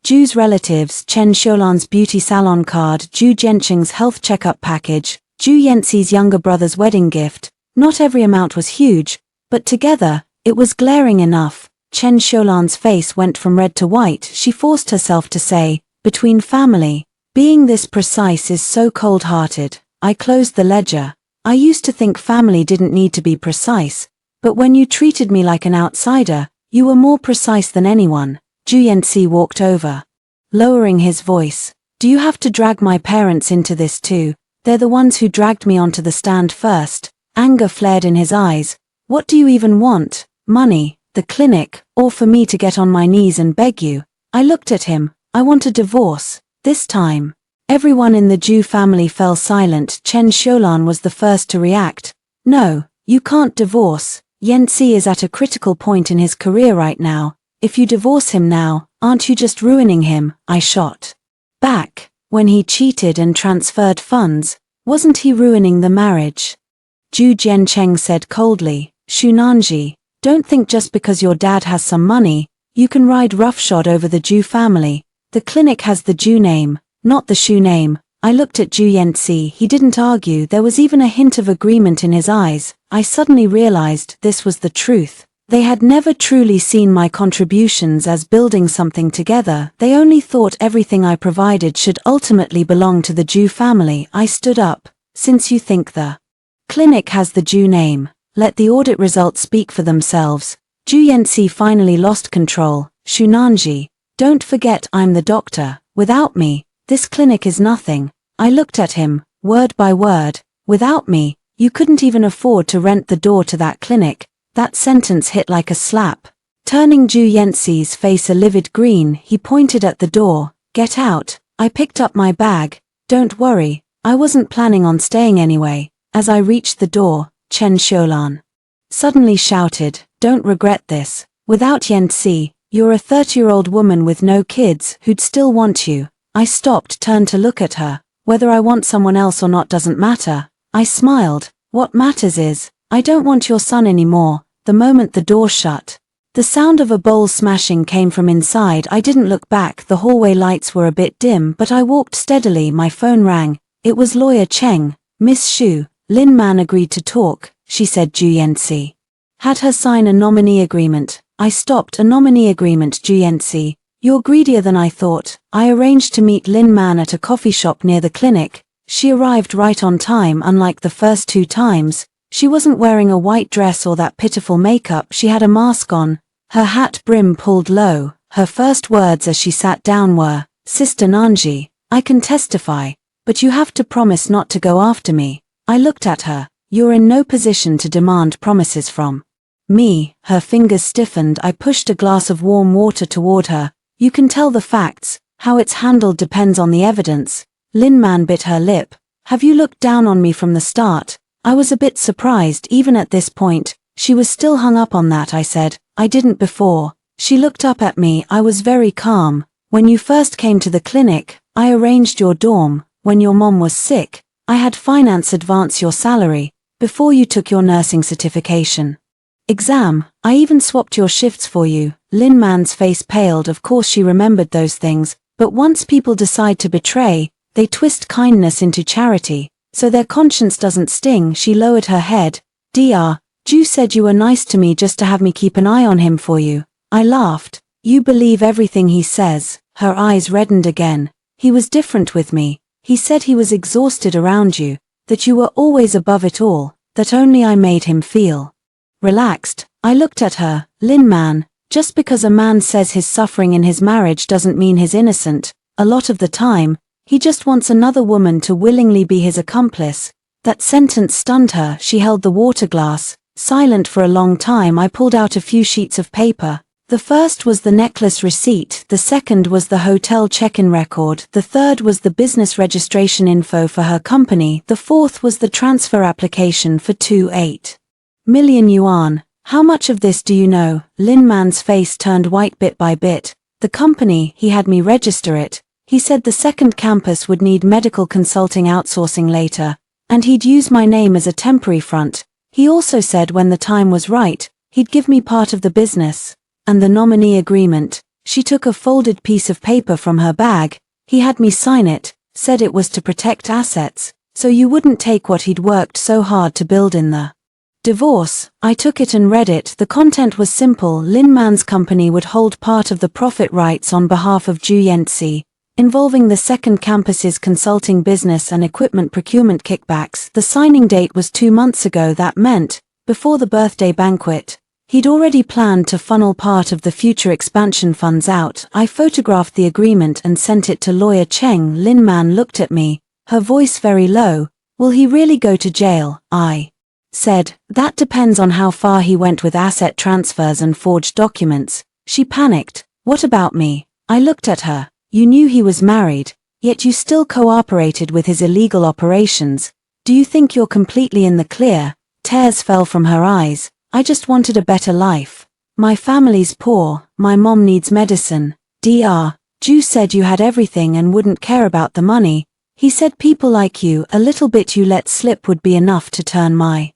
Ju's relatives, Chen Xiaolan's beauty salon card, Ju Jiancheng's health checkup package, Ju Yanxi's younger brother's wedding gift. Not every amount was huge, but together, it was glaring enough. Chen Xiulan's face went from red to white. She forced herself to say, between family. Being this precise is so cold-hearted. I closed the ledger. I used to think family didn't need to be precise, but when you treated me like an outsider, you were more precise than anyone. Zhu Yanci walked over. Lowering his voice. Do you have to drag my parents into this too? They're the ones who dragged me onto the stand first. Anger flared in his eyes. What do you even want? Money, the clinic, or for me to get on my knees and beg you? I looked at him. I want a divorce. This time. Everyone in the Zhu family fell silent. Chen Xiulan was the first to react. No, you can't divorce. Yanci is at a critical point in his career right now. If you divorce him now, aren't you just ruining him? I shot back. When he cheated and transferred funds, wasn't he ruining the marriage? Zhu Jiancheng said coldly, Xu Nanji, don't think just because your dad has some money, you can ride roughshod over the Zhu family. The clinic has the Zhu name, not the Xu name. I looked at Zhu Yanci. He didn't argue. There was even a hint of agreement in his eyes. I suddenly realized this was the truth. They had never truly seen my contributions as building something together. They only thought everything I provided should ultimately belong to the Zhu family. I stood up. Since you think the clinic has the Zhu name, let the audit results speak for themselves. Zhu Yanci finally lost control. Xu Nanji, don't forget I'm the doctor. Without me, this clinic is nothing. I looked at him, word by word. Without me, you couldn't even afford to rent the door to that clinic. That sentence hit like a slap. Turning Zhu Yanci's face a livid green, he pointed at the door. Get out. I picked up my bag. Don't worry, I wasn't planning on staying anyway. As I reached the door, Chen Xiulan suddenly shouted, don't regret this. Without Yanci, you're a 30-year-old woman with no kids who'd still want you. I stopped, turned to look at her. Whether I want someone else or not doesn't matter. I smiled. What matters is, I don't want your son anymore. The moment the door shut, the sound of a bowl smashing came from inside. I didn't look back. The hallway lights were a bit dim, but I walked steadily. My phone rang. It was Lawyer Cheng. Miss Xu, Lin Man agreed to talk, she said. Zhu Yanci had her sign a nominee agreement. I stopped. A nominee agreement? Zhu Yanci, you're greedier than I thought. I arranged to meet Lin Man at a coffee shop near the clinic. She arrived right on time. Unlike the first two times, she wasn't wearing a white dress or that pitiful makeup. She had a mask on, her hat brim pulled low. Her first words as she sat down were, Sister Nanji, I can testify, but you have to promise not to go after me. I looked at her. You're in no position to demand promises from me. Her fingers stiffened. I pushed a glass of warm water toward her. You can tell the facts. How it's handled depends on the evidence. Lin Man bit her lip. Have you looked down on me from the start? I was a bit surprised. Even at this point, she was still hung up on that. I said, I didn't before. She looked up at me. I was very calm. When you first came to the clinic, I arranged your dorm. When your mom was sick, I had finance advance your salary. Before you took your nursing certification exam, I even swapped your shifts for you. Lin Man's face paled. Of course she remembered those things, but once people decide to betray, they twist kindness into charity, so their conscience doesn't sting. She lowered her head. Dr. Zhu said you were nice to me just to have me keep an eye on him for you. I laughed. You believe everything he says. Her eyes reddened again. He was different with me. He said he was exhausted around you, that you were always above it all, that only I made him feel relaxed. I looked at her. Lin Man, just because a man says he's suffering in his marriage doesn't mean he's innocent. A lot of the time, he just wants another woman to willingly be his accomplice. That sentence stunned her. She held the water glass, silent for a long time. I pulled out a few sheets of paper. The first was the necklace receipt, the second was the hotel check-in record, the third was the business registration info for her company, the fourth was the transfer application for 2.8 million yuan. How much of this do you know? Lin Man's face turned white bit by bit. The company, he had me register it. He said the second campus would need medical consulting outsourcing later, and he'd use my name as a temporary front. He also said when the time was right, he'd give me part of the business. And the nominee agreement. She took a folded piece of paper from her bag. He had me sign it, said it was to protect assets, so you wouldn't take what he'd worked so hard to build in the Divorce. I took it and read it. The content was simple. Lin Man's company would hold part of the profit rights on behalf of Ju Yentzi, involving the second campus's consulting business and equipment procurement kickbacks. The signing date was 2 months ago. That meant, before the birthday banquet, he'd already planned to funnel part of the future expansion funds out. I photographed the agreement and sent it to lawyer Cheng. Lin Man looked at me, her voice very low. Will he really go to jail? I said, that depends on how far he went with asset transfers and forged documents. She panicked. What about me? I looked at her. You knew he was married, yet you still cooperated with his illegal operations. Do you think you're completely in the clear? Tears fell from her eyes. I just wanted a better life. My family's poor, my mom needs medicine. Dr. Ju said you had everything and wouldn't care about the money. He said people like you, a little bit you let slip would be enough to turn my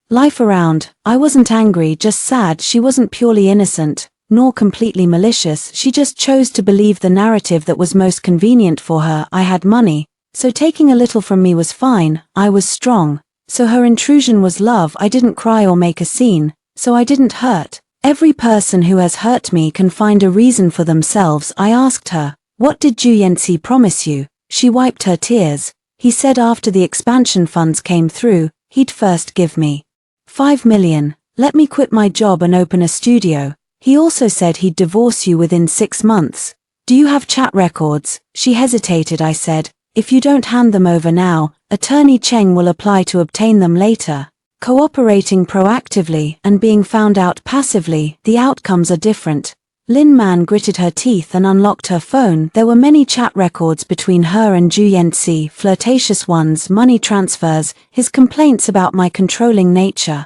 life around. I wasn't angry, just sad. She wasn't purely innocent, nor completely malicious. She just chose to believe the narrative that was most convenient for her. I had money, so taking a little from me was fine. I was strong, so her intrusion was love. I didn't cry or make a scene, so I didn't hurt. Every person who has hurt me can find a reason for themselves. I asked her, what did Ju Yentzi promise you? She wiped her tears. He said after the expansion funds came through, he'd first give me 5 million, let me quit my job and open a studio. He also said he'd divorce you within 6 months. Do you have chat records? She hesitated. I said, if you don't hand them over now, Attorney Cheng will apply to obtain them later. Cooperating proactively and being found out passively, the outcomes are different. Lin Man gritted her teeth and unlocked her phone. There were many chat records between her and Ju Yentzi, flirtatious ones, money transfers, his complaints about my controlling nature.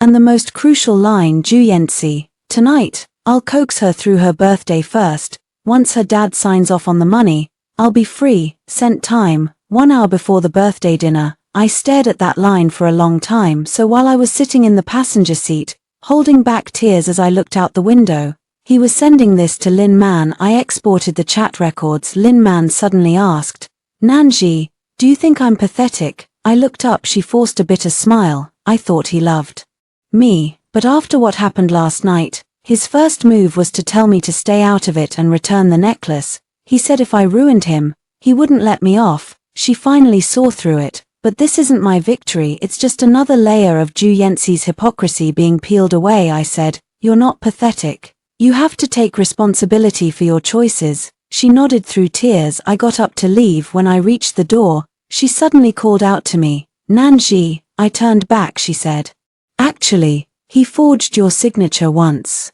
And the most crucial line, Ju Yentzi, tonight, I'll coax her through her birthday first. Once her dad signs off on the money, I'll be free. Sent time, 1 hour before the birthday dinner. I stared at that line for a long time, so while I was sitting in the passenger seat, holding back tears as I looked out the window, he was sending this to Lin Man. I exported the chat records. Lin Man suddenly asked, Nanji, do you think I'm pathetic? I looked up. She forced a bitter smile. I thought he loved me, but after what happened last night, his first move was to tell me to stay out of it and return the necklace. He said if I ruined him, he wouldn't let me off. She finally saw through it. But this isn't my victory, it's just another layer of Ju Yentzi's hypocrisy being peeled away. I said, you're not pathetic. You have to take responsibility for your choices. She nodded through tears. I got up to leave. When I reached the door, she suddenly called out to me, Nanji. I turned back. She said, actually, he forged your signature once.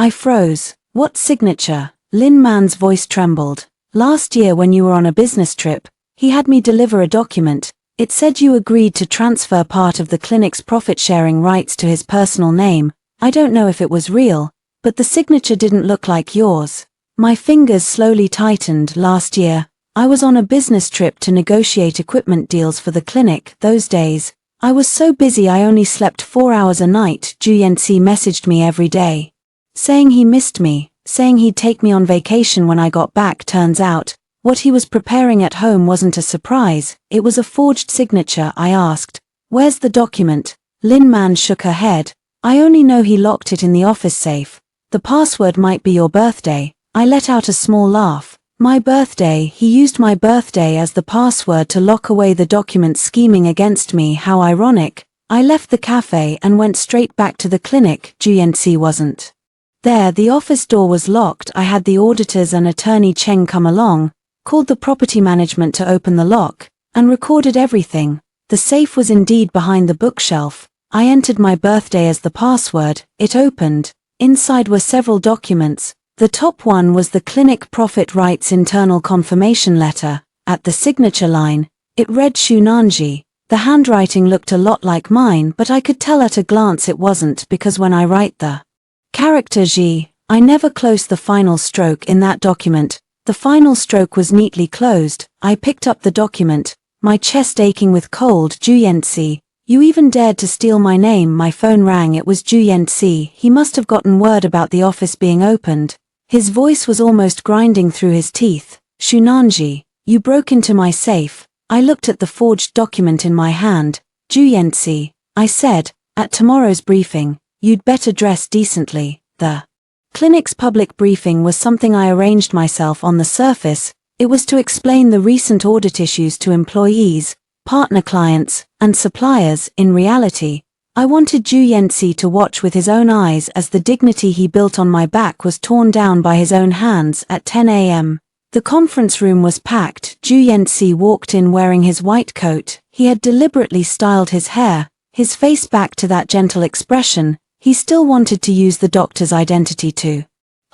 I froze. What signature? Lin Man's voice trembled. Last year when you were on a business trip, he had me deliver a document. It said you agreed to transfer part of the clinic's profit-sharing rights to his personal name. I don't know if it was real, but the signature didn't look like yours. My fingers slowly tightened. Last year, I was on a business trip to negotiate equipment deals for the clinic. Those days, I was so busy I only slept 4 hours a night. Ju Yentzi messaged me every day, saying he missed me, saying he'd take me on vacation when I got back. Turns out, what he was preparing at home wasn't a surprise, it was a forged signature. I asked, where's the document? Lin Man shook her head. I only know he locked it in the office safe. The password might be your birthday. I let out a small laugh. My birthday. He used my birthday as the password to lock away the document, scheming against me. How ironic. I left the cafe and went straight back to the clinic. Ju Yentzi wasn't there. The office door was locked. I had the auditors and Attorney Cheng come along, called the property management to open the lock, and recorded everything. The safe was indeed behind the bookshelf. I entered my birthday as the password. It opened. Inside were several documents. The top one was the clinic profit rights internal confirmation letter. At the signature line, it read Shunanji. The handwriting looked a lot like mine, but I could tell at a glance it wasn't, because when I write the character Ji, I never close the final stroke in that document. The final stroke was neatly closed. I picked up the document, my chest aching with cold. Ju Yentzi, you even dared to steal my name. My phone rang. It was Ju Yentzi. He must have gotten word about the office being opened. His voice was almost grinding through his teeth. Shunanji, you broke into my safe. I looked at the forged document in my hand. Ju Yentzi, I said, At tomorrow's briefing, you'd better dress decently. The clinic's public briefing was something I arranged myself on the surface. It was to explain the recent audit issues to employees, partner clients, and suppliers. In reality, I wanted Ju Yanxi to watch with his own eyes as the dignity he built on my back was torn down by his own hands. At 10 a.m., the conference room was packed. Ju Yanxi walked in wearing his white coat. He had deliberately styled his hair, his face back to that gentle expression. He still wanted to use the doctor's identity to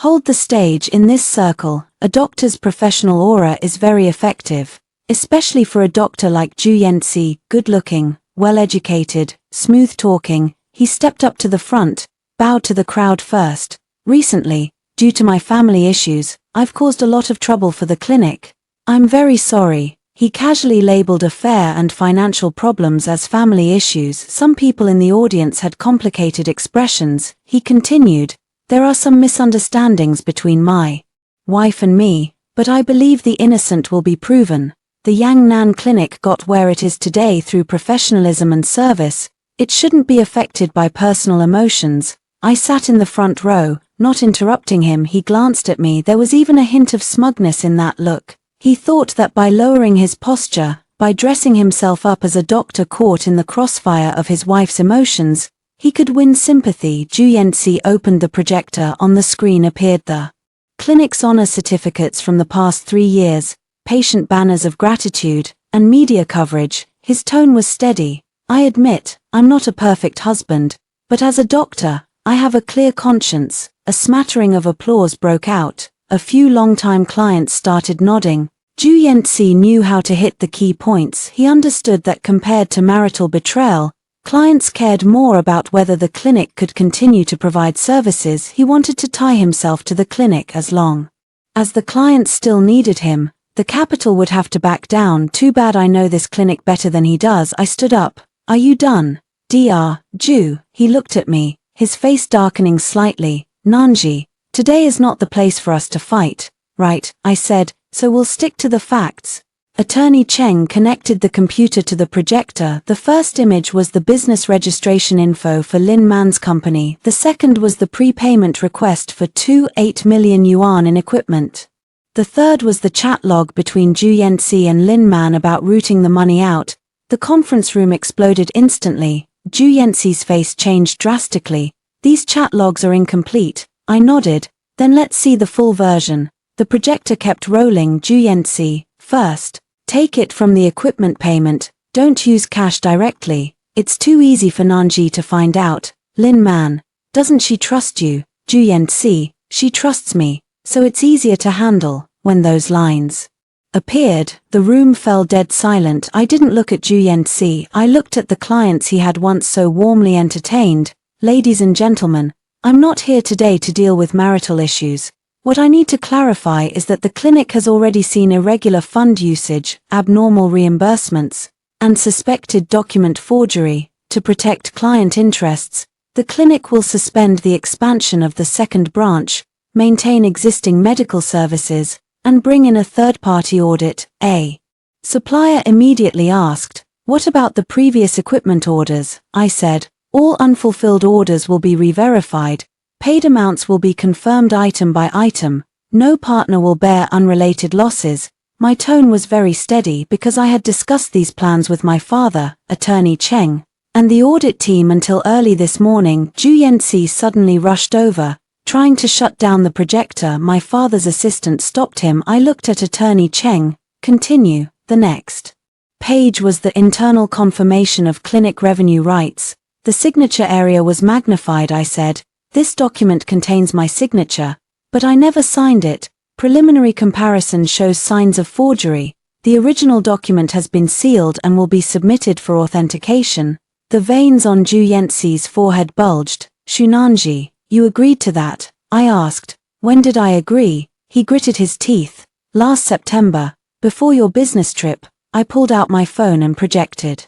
hold the stage. In this circle, a doctor's professional aura is very effective, especially for a doctor like Ju Yanxi, good-looking, well-educated, smooth-talking. He stepped up to the front, bowed to the crowd first. Recently, due to my family issues, I've caused a lot of trouble for the clinic. I'm very sorry. He casually labeled affair and financial problems as family issues. Some people in the audience had complicated expressions. He continued, there are some misunderstandings between my wife and me, but I believe the innocent will be proven. The Yang Nan Clinic got where it is today through professionalism and service. It shouldn't be affected by personal emotions. I sat in the front row, not interrupting him. He glanced at me. There was even a hint of smugness in that look. He thought that by lowering his posture, by dressing himself up as a doctor caught in the crossfire of his wife's emotions, he could win sympathy. Ju Yanxi opened the projector. On the screen appeared the clinic's honor certificates from the past 3 years, patient banners of gratitude, and media coverage. His tone was steady. I admit, I'm not a perfect husband, but as a doctor, I have a clear conscience. A smattering of applause broke out. A few long-time clients started nodding. Ju Yanxi knew how to hit the key points. He understood that compared to marital betrayal, clients cared more about whether the clinic could continue to provide services. He wanted to tie himself to the clinic as long as the clients still needed him. The capital would have to back down. Too bad. I know this clinic better than he does. I stood up. Are you done? Dr. Ju. He looked at me, his face darkening slightly. Nanji, today is not the place for us to fight, right? I said, so we'll stick to the facts. Attorney Cheng connected the computer to the projector. The first image was the business registration info for Lin Man's company. The second was the prepayment request for 2.8 million yuan in equipment. The third was the chat log between Ju Yanxi and Lin Man about routing the money out. The conference room exploded instantly. Ju Yanxi's face changed drastically. These chat logs are incomplete. I nodded. Then let's see the full version. The projector kept rolling. Ju Yanxi, first, take it from the equipment payment. Don't use cash directly. It's too easy for Nanji to find out. Lin Man, doesn't she trust you? Ju Yanxi, she trusts me, so it's easier to handle. When those lines appeared, the room fell dead silent. I didn't look at Ju Yanxi. I looked at the clients he had once so warmly entertained. Ladies and gentlemen, I'm not here today to deal with marital issues. What I need to clarify is that the clinic has already seen irregular fund usage, abnormal reimbursements, and suspected document forgery. To protect client interests, the clinic will suspend the expansion of the second branch, maintain existing medical services, and bring in a third-party audit. A supplier immediately asked, what about the previous equipment orders? I said, all unfulfilled orders will be re-verified. Paid amounts will be confirmed item by item. No partner will bear unrelated losses. My tone was very steady because I had discussed these plans with my father, Attorney Cheng, and the audit team until early this morning. Ju Yanxi suddenly rushed over, trying to shut down the projector. My father's assistant stopped him. I looked at Attorney Cheng. Continue. The next page was the internal confirmation of clinic revenue rights. The signature area was magnified. I said, this document contains my signature, but I never signed it. Preliminary comparison shows signs of forgery. The original document has been sealed and will be submitted for authentication. The veins on Ju Yanxi's forehead bulged. Shunanji, you agreed to that? I asked. When did I agree? He gritted his teeth. Last September, before your business trip. I pulled out my phone and projected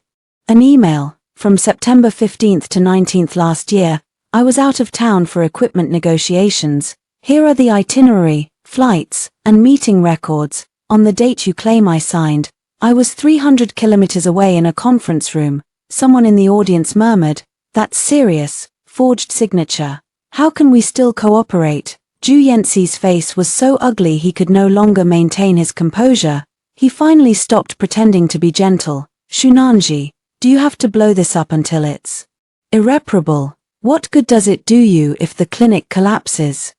an email. From September 15th to 19th last year, I was out of town for equipment negotiations. Here are the itinerary, flights, and meeting records. On the date you claim I signed, I was 300 kilometers away in a conference room. Someone in the audience murmured, That's serious. Forged signature. How can we still cooperate? Ju Yanxi's face was so ugly he could no longer maintain his composure. He finally stopped pretending to be gentle. Shunanji, do you have to blow this up until it's irreparable? What good does it do you if the clinic collapses?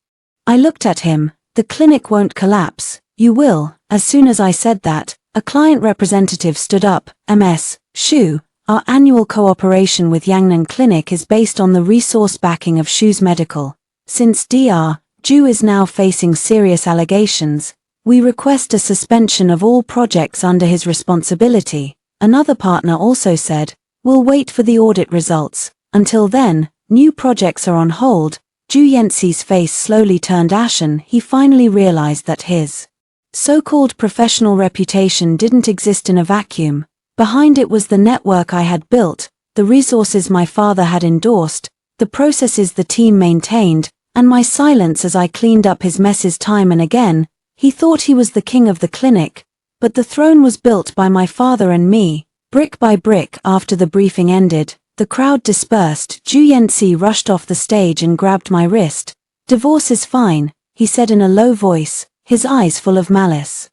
I looked at him. The clinic won't collapse. You will. As soon as I said that, a client representative stood up. Ms. Shu, our annual cooperation with Yangnan Clinic is based on the resource backing of Shu's medical. Since Dr. Ju is now facing serious allegations, we request a suspension of all projects under his responsibility. Another partner also said, we'll wait for the audit results. Until then, new projects are on hold. Ju Yanxi's face slowly turned ashen. He finally realized that his so-called professional reputation didn't exist in a vacuum. Behind it was the network I had built, the resources my father had endorsed, the processes the team maintained, and my silence as I cleaned up his messes time and again. He thought he was the king of the clinic, but the throne was built by my father and me. Brick by brick. After the briefing ended, the crowd dispersed. Ju Yanxi rushed off the stage and grabbed my wrist. Divorce is fine, he said in a low voice, his eyes full of malice.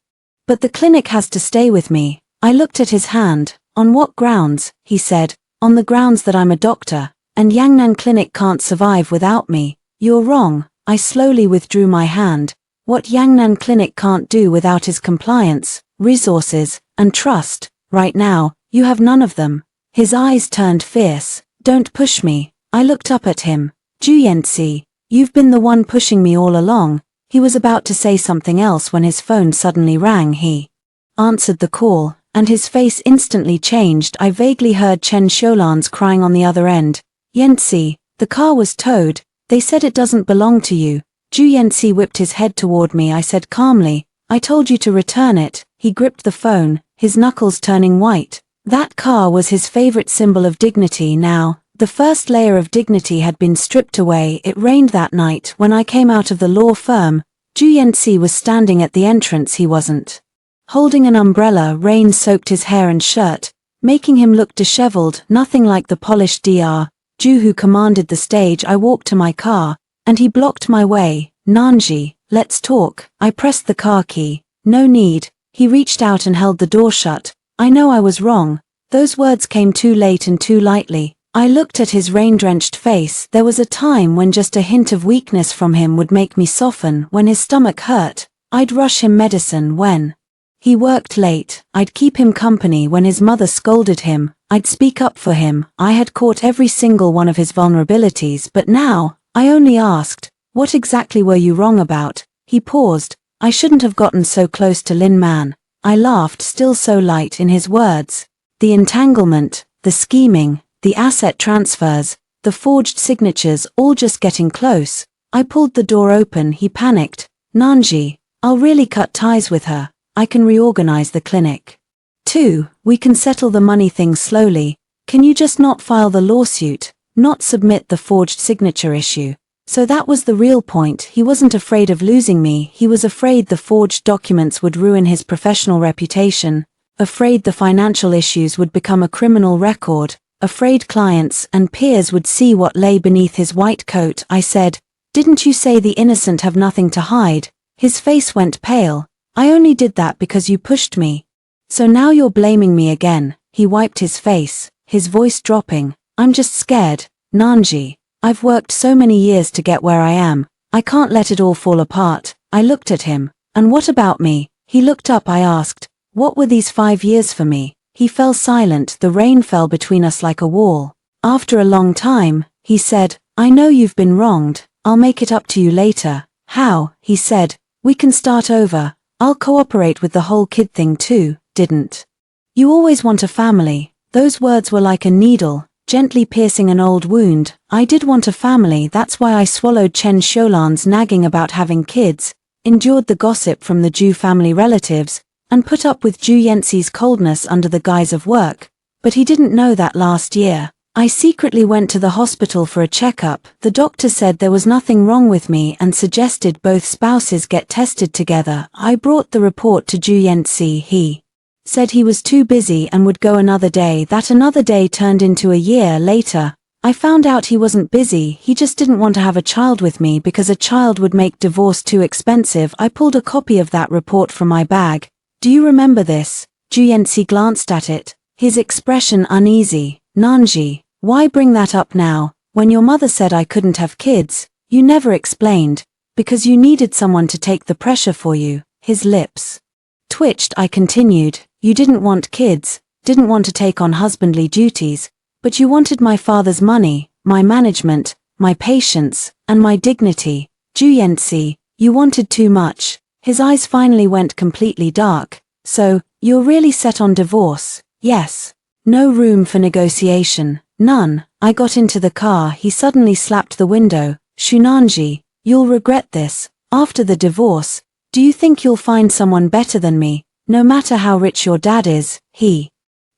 But the clinic has to stay with me. I looked at his hand. On what grounds? He said. On the grounds that I'm a doctor, and Yangnan Clinic can't survive without me. You're wrong. I slowly withdrew my hand. What Yangnan Clinic can't do without his compliance, resources, and trust. Right now, you have none of them. His eyes turned fierce. Don't push me. I looked up at him. Ju Yanxi, you've been the one pushing me all along. He was about to say something else when his phone suddenly rang. He answered the call, and his face instantly changed. I vaguely heard Chen Xiulan's crying on the other end. Yanxi, the car was towed. They said it doesn't belong to you. Ju Yanxi whipped his head toward me. I said calmly, I told you to return it. He gripped the phone, his knuckles turning white. That car was his favorite symbol of dignity now. The first layer of dignity had been stripped away. It rained that night when I came out of the law firm. Ju Yanxi was standing at the entrance. He wasn't holding an umbrella. Rain soaked his hair and shirt, making him look disheveled, nothing like the polished Dr. Ju who commanded the stage. I walked to my car, and he blocked my way. Nanji, let's talk. I pressed the car key. No need. He reached out and held the door shut. I know I was wrong. Those words came too late and too lightly. I looked at his rain-drenched face. There was a time when just a hint of weakness from him would make me soften. When his stomach hurt, I'd rush him medicine. When he worked late, I'd keep him company. When his mother scolded him, I'd speak up for him. I had caught every single one of his vulnerabilities, but now, I only asked, what exactly were you wrong about? He paused. I shouldn't have gotten so close to Lin Man. I laughed, still so light in his words. The entanglement, the scheming, the asset transfers, the forged signatures, all just getting close. I pulled the door open. He panicked. Nanji, I'll really cut ties with her. I can reorganize the clinic. 2. We can settle the money thing slowly. Can you just not file the lawsuit, not submit the forged signature issue? So that was the real point. He wasn't afraid of losing me. He was afraid the forged documents would ruin his professional reputation, afraid the financial issues would become a criminal record, afraid clients and peers would see what lay beneath his white coat. I said, didn't you say the innocent have nothing to hide? His face went pale. I only did that because you pushed me. So now you're blaming me again. He wiped his face, his voice dropping. I'm just scared, Nanji. I've worked so many years to get where I am. I can't let it all fall apart. I looked at him. And what about me? He looked up. I asked, what were these 5 years for me? He fell silent. The rain fell between us like a wall. After a long time, he said, I know you've been wronged. I'll make it up to you later. How? He said, we can start over. I'll cooperate with the whole kid thing too. Didn't you always want a family? Those words were like a needle, gently piercing an old wound. I did want a family. That's why I swallowed Chen Xiulan's nagging about having kids, endured the gossip from the Ju family relatives, and put up with Ju Yanxi's coldness under the guise of work. But he didn't know that last year, I secretly went to the hospital for a checkup. The doctor said there was nothing wrong with me and suggested both spouses get tested together. I brought the report to Ju Yanxi. He said he was too busy and would go another day. That another day turned into a year later. I found out he wasn't busy, he just didn't want to have a child with me because a child would make divorce too expensive. I pulled a copy of that report from my bag. Do you remember this? Ju Yanxi glanced at it, his expression uneasy. Nanji, why bring that up now? When your mother said I couldn't have kids, you never explained. Because you needed someone to take the pressure for you. His lips twitched. I continued, you didn't want kids, didn't want to take on husbandly duties, but you wanted my father's money, my management, my patience, and my dignity. Ju Yanxi, you wanted too much. His eyes finally went completely dark. So, you're really set on divorce? Yes. No room for negotiation. None. I got into the car. He suddenly slapped the window. Shunanji, you'll regret this. After the divorce, do you think you'll find someone better than me? No matter how rich your dad is, he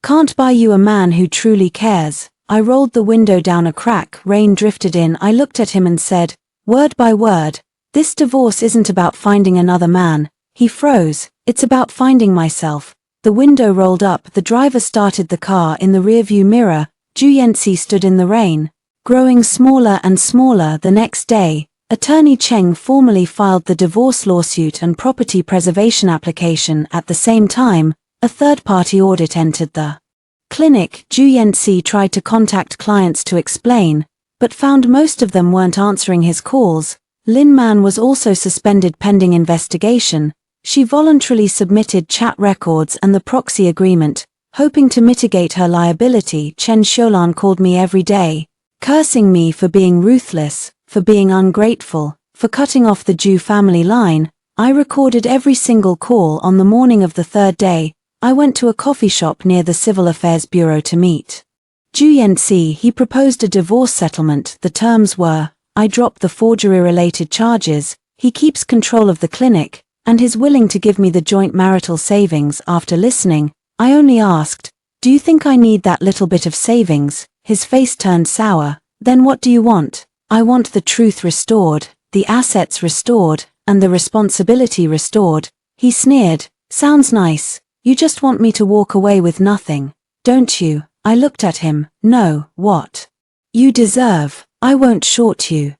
can't buy you a man who truly cares. I rolled the window down a crack. Rain drifted in. I looked at him and said, word by word, this divorce isn't about finding another man. He froze. It's about finding myself. The window rolled up. The driver started the car. In the rearview mirror, Ju Yanxi stood in the rain. Growing smaller and smaller. The next day, Attorney Cheng formally filed the divorce lawsuit and property preservation application. At the same time, a third-party audit entered the clinic. Ju Yanxi tried to contact clients to explain, but found most of them weren't answering his calls. Lin Man was also suspended pending investigation. She voluntarily submitted chat records and the proxy agreement, hoping to mitigate her liability. Chen Xiulan called me every day, cursing me for being ruthless, for being ungrateful, for cutting off the Ju family line. I recorded every single call. On the morning of the third day, I went to a coffee shop near the Civil Affairs Bureau to meet Ju Yanxi. He proposed a divorce settlement. The terms were, I drop the forgery-related charges, he keeps control of the clinic, and is willing to give me the joint marital savings. After listening, I only asked, do you think I need that little bit of savings? His face turned sour. Then what do you want? I want the truth restored, the assets restored, and the responsibility restored. He sneered. Sounds nice. You just want me to walk away with nothing, don't you? I looked at him. No, what? You deserve. I won't short you.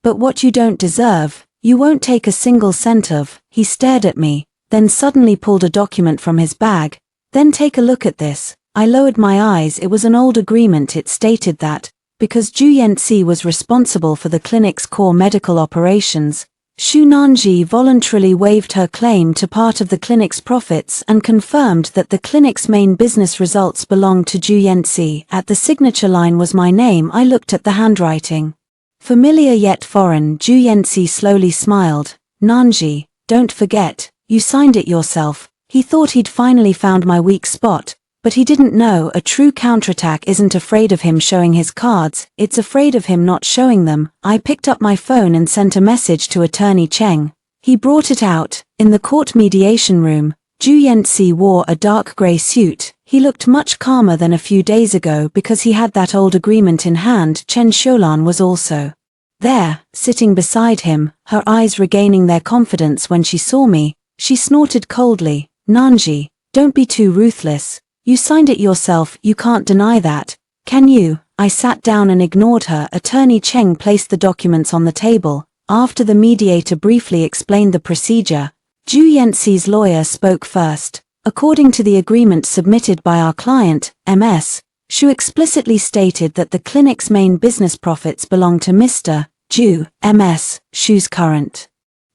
But what you don't deserve, you won't take a single cent of. He stared at me, then suddenly pulled a document from his bag. Then take a look at this. I lowered my eyes. It was an old agreement. It stated that, because Ju Yanxi was responsible for the clinic's core medical operations, Xu Nanji voluntarily waived her claim to part of the clinic's profits and confirmed that the clinic's main business results belonged to Ju Yanxi. At the signature line was my name. I looked at the handwriting. Familiar yet foreign. Ju Yanxi slowly smiled. Nanji, don't forget, you signed it yourself. He thought he'd finally found my weak spot, but he didn't know a true counterattack isn't afraid of him showing his cards, it's afraid of him not showing them. I picked up my phone and sent a message to Attorney Cheng. He brought it out. In the court mediation room, Ju Yanxi wore a dark grey suit. He looked much calmer than a few days ago because he had that old agreement in hand. Chen Xiulan was also there, sitting beside him, her eyes regaining their confidence. When she saw me, she snorted coldly. Nanji, don't be too ruthless. You signed it yourself, you can't deny that, can you? I sat down and ignored her. Attorney Cheng placed the documents on the table. After the mediator briefly explained the procedure, Ju Yanxi's lawyer spoke first. According to the agreement submitted by our client, MS, Xu explicitly stated that the clinic's main business profits belong to Mr. Ju, MS, Xu's current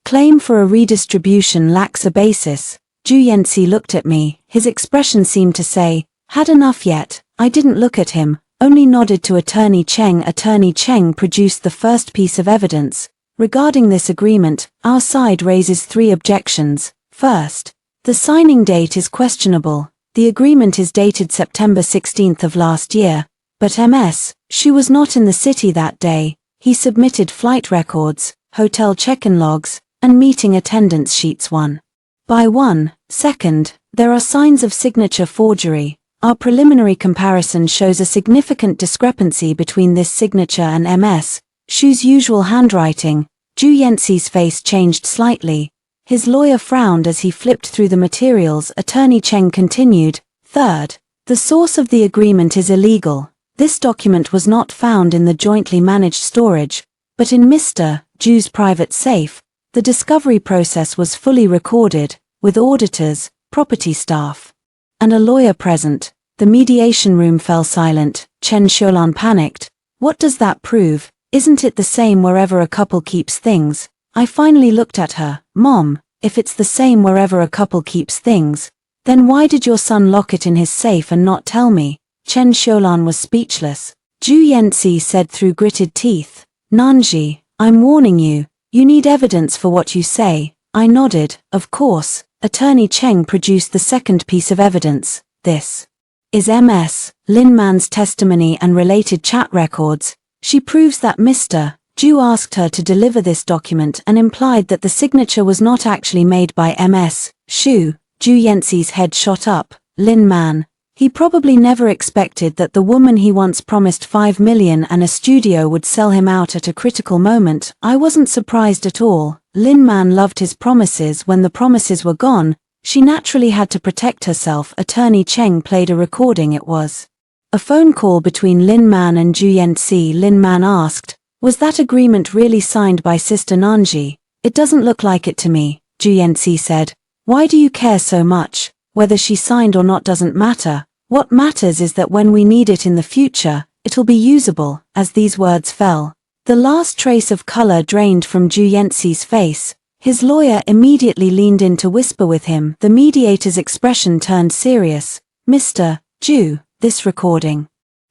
claim for a redistribution lacks a basis. Ju Yanxi looked at me. His expression seemed to say, had enough yet? I didn't look at him, only nodded to Attorney Cheng. Attorney Cheng produced the first piece of evidence. Regarding this agreement, our side raises 3 objections. First, the signing date is questionable. The agreement is dated September 16th of last year, but MS, she was not in the city that day. He submitted flight records, hotel check-in logs, and meeting attendance sheets one by one. Second, there are signs of signature forgery. Our preliminary comparison shows a significant discrepancy between this signature and MS, Xu's usual handwriting. Ju Yanxi's face changed slightly. His lawyer frowned as he flipped through the materials. Attorney Cheng continued. Third, the source of the agreement is illegal. This document was not found in the jointly managed storage, but in Mr. Ju's private safe. The discovery process was fully recorded, with auditors, property staff, and a lawyer present. The mediation room fell silent. Chen Xiaolan panicked. What does that prove? Isn't it the same wherever a couple keeps things? I finally looked at her. Mom, if it's the same wherever a couple keeps things, then why did your son lock it in his safe and not tell me? Chen Xiaolan was speechless. Zhu Yanxi said through gritted teeth. Nanji, I'm warning you. You need evidence for what you say. I nodded. Of course. Attorney Cheng produced the second piece of evidence. This is Ms. Lin Man's testimony and related chat records. She proves that Mr. Ju asked her to deliver this document and implied that the signature was not actually made by Ms. Shu. Zhu Yanxi's head shot up. Lin Man. He probably never expected that the woman he once promised 5 million and a studio would sell him out at a critical moment. I wasn't surprised at all. Lin Man loved his promises. When the promises were gone, she naturally had to protect herself. Attorney Cheng played a recording. It was a phone call between Lin Man and Zhu Yanxi. Lin Man asked, was that agreement really signed by Sister Nanji? It doesn't look like it to me, Zhu Yanxi said. Why do you care so much? Whether she signed or not doesn't matter. What matters is that when we need it in the future, it'll be usable. As these words fell, the last trace of color drained from Zhu Yanxi's face. His lawyer immediately leaned in to whisper with him. The mediator's expression turned serious. Mr. Ju, this recording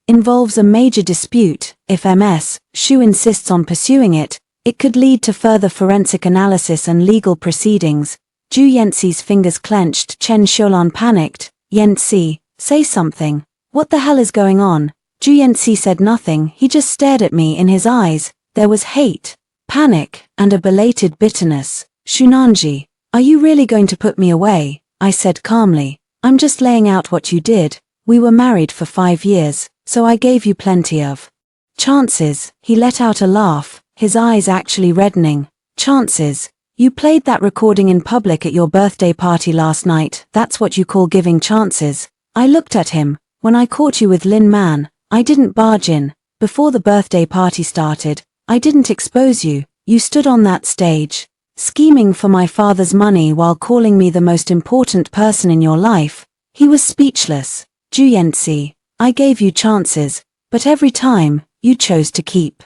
involves a major dispute. If Ms. Shu insists on pursuing it, it could lead to further forensic analysis and legal proceedings. Zhu Yanxi's fingers clenched. Chen Xiaolan panicked. Yanxi, say something. What the hell is going on? Zhu Yanxi said nothing. He just stared at me. In his eyes, there was hate, panic, and a belated bitterness. Shunanji, are you really going to put me away? I said calmly. I'm just laying out what you did. We were married for 5 years, so I gave you plenty of chances. He let out a laugh, his eyes actually reddening. Chances? You played that recording in public at your birthday party last night. That's what you call giving chances. I looked at him. When I caught you with Lin Man, I didn't barge in. Before the birthday party started, I didn't expose you. You stood on that stage, scheming for my father's money while calling me the most important person in your life. He was speechless. Zhu Yanxi, I gave you chances, but every time, you chose to keep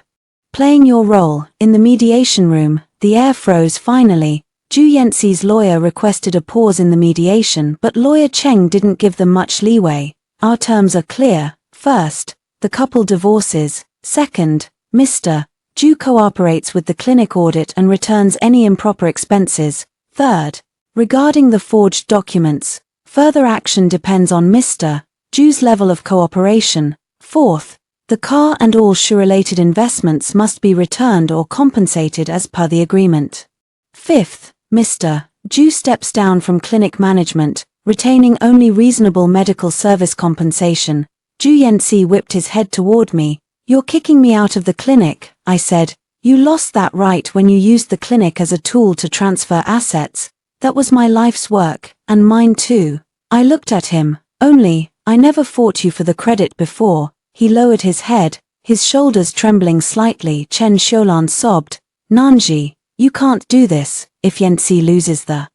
playing your role. In the mediation room, the air froze. Finally, Zhu Yanxi's lawyer requested a pause in the mediation, but lawyer Cheng didn't give them much leeway. Our terms are clear. First, the couple divorces. Second, Mr. Ju cooperates with the clinic audit and returns any improper expenses. Third, regarding the forged documents, further action depends on Mr. Ju's level of cooperation. Fourth, the car and all Shu-related investments must be returned or compensated as per the agreement. Fifth, Mr. Ju steps down from clinic management, retaining only reasonable medical service compensation. Zhu Yanxi whipped his head toward me. You're kicking me out of the clinic, I said. You lost that right when you used the clinic as a tool to transfer assets. That was my life's work, and mine too. I looked at him. Only, I never fought you for the credit before. He lowered his head, his shoulders trembling slightly. Chen Xiaolan sobbed. Nanji, you can't do this. If Yanxi loses the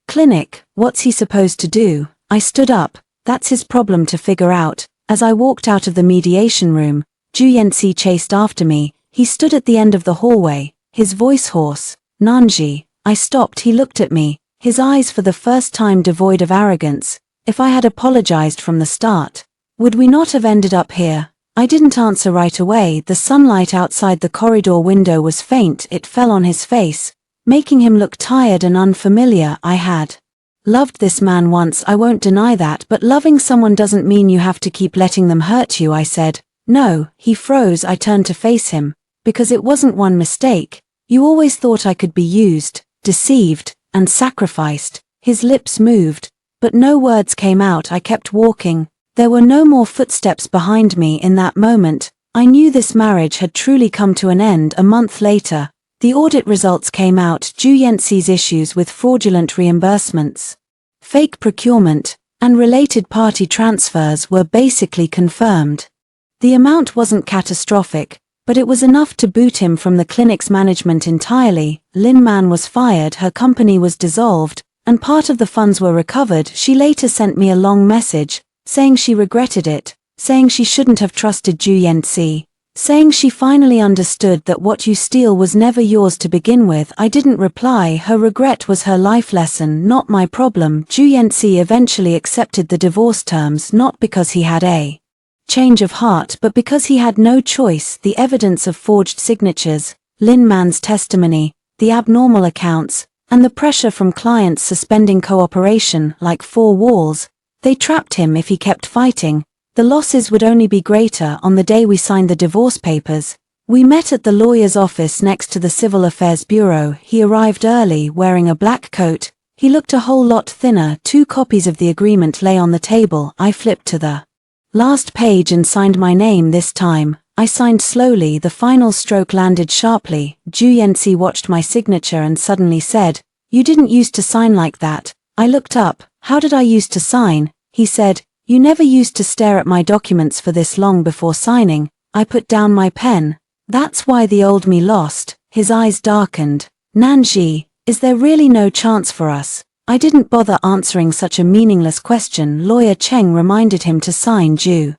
clinic, what's he supposed to do? I stood up. That's his problem to figure out. As I walked out of the mediation room, Zhu Yanxi chased after me. He stood at the end of the hallway, his voice hoarse. Nanji. I stopped. He looked at me, his eyes for the first time devoid of arrogance. If I had apologized from the start, would we not have ended up here? I didn't answer right away. The sunlight outside the corridor window was faint. It fell on his face, making him look tired and unfamiliar. I had loved this man once, I won't deny that, but loving someone doesn't mean you have to keep letting them hurt you, I said. No. He froze. I turned to face him. Because it wasn't one mistake. You always thought I could be used, deceived, and sacrificed. His lips moved, but no words came out. I kept walking. There were no more footsteps behind me. In that moment, I knew this marriage had truly come to an end. A month later, the audit results came out. Zhu Yanxi's issues with fraudulent reimbursements, fake procurement, and related party transfers were basically confirmed. The amount wasn't catastrophic, but it was enough to boot him from the clinic's management entirely. Lin Man was fired, her company was dissolved, and part of the funds were recovered. She later sent me a long message, saying she regretted it, saying she shouldn't have trusted Ju Yanxi, saying she finally understood that what you steal was never yours to begin with. I didn't reply. Her regret was her life lesson, not my problem. Ju Yanxi eventually accepted the divorce terms, not because he had a change of heart but because he had no choice. The evidence of forged signatures, Lin Man's testimony, the abnormal accounts, and the pressure from clients suspending cooperation like four walls, they trapped him. If he kept fighting, the losses would only be greater. On the day we signed the divorce papers, we met at the lawyer's office next to the Civil Affairs Bureau. He arrived early, wearing a black coat. He looked a whole lot thinner. 2 copies of the agreement lay on the table. I flipped to the last page and signed my name this time. I signed slowly. The final stroke landed sharply. Ju Yanxi watched my signature and suddenly said, "You didn't used to sign like that." I looked up. "How did I used to sign?" He said, "You never used to stare at my documents for this long before signing." I put down my pen. "That's why the old me lost." His eyes darkened. "Nanji, is there really no chance for us?" I didn't bother answering such a meaningless question. Lawyer Cheng reminded him to sign. Ju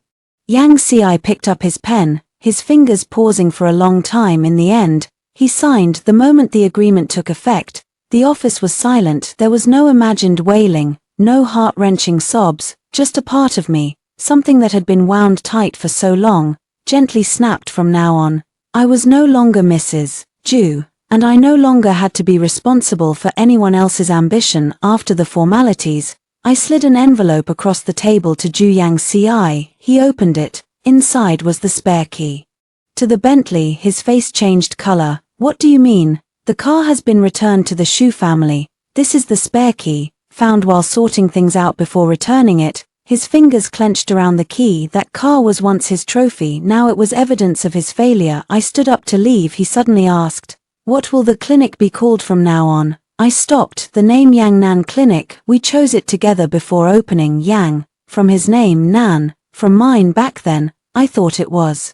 Yanxi picked up his pen, his fingers pausing for a long time. In the end, he signed. The moment the agreement took effect, the office was silent. There was no imagined wailing, no heart-wrenching sobs, just a part of me, something that had been wound tight for so long, gently snapped. From now on, I was no longer Mrs. Ju, and I no longer had to be responsible for anyone else's ambition. After the formalities, I slid an envelope across the table to Ju Yanxi. He opened it. Inside was the spare key to the Bentley. His face changed color. "What do you mean?" "The car has been returned to the Shu family. This is the spare key, found while sorting things out before returning it." His fingers clenched around the key. That car was once his trophy. Now it was evidence of his failure. I stood up to leave. He suddenly asked, "What will the clinic be called from now on?" I stopped. "The name Yang Nan Clinic. We chose it together before opening. Yang, from his name, Nan, from mine. Back then, I thought it was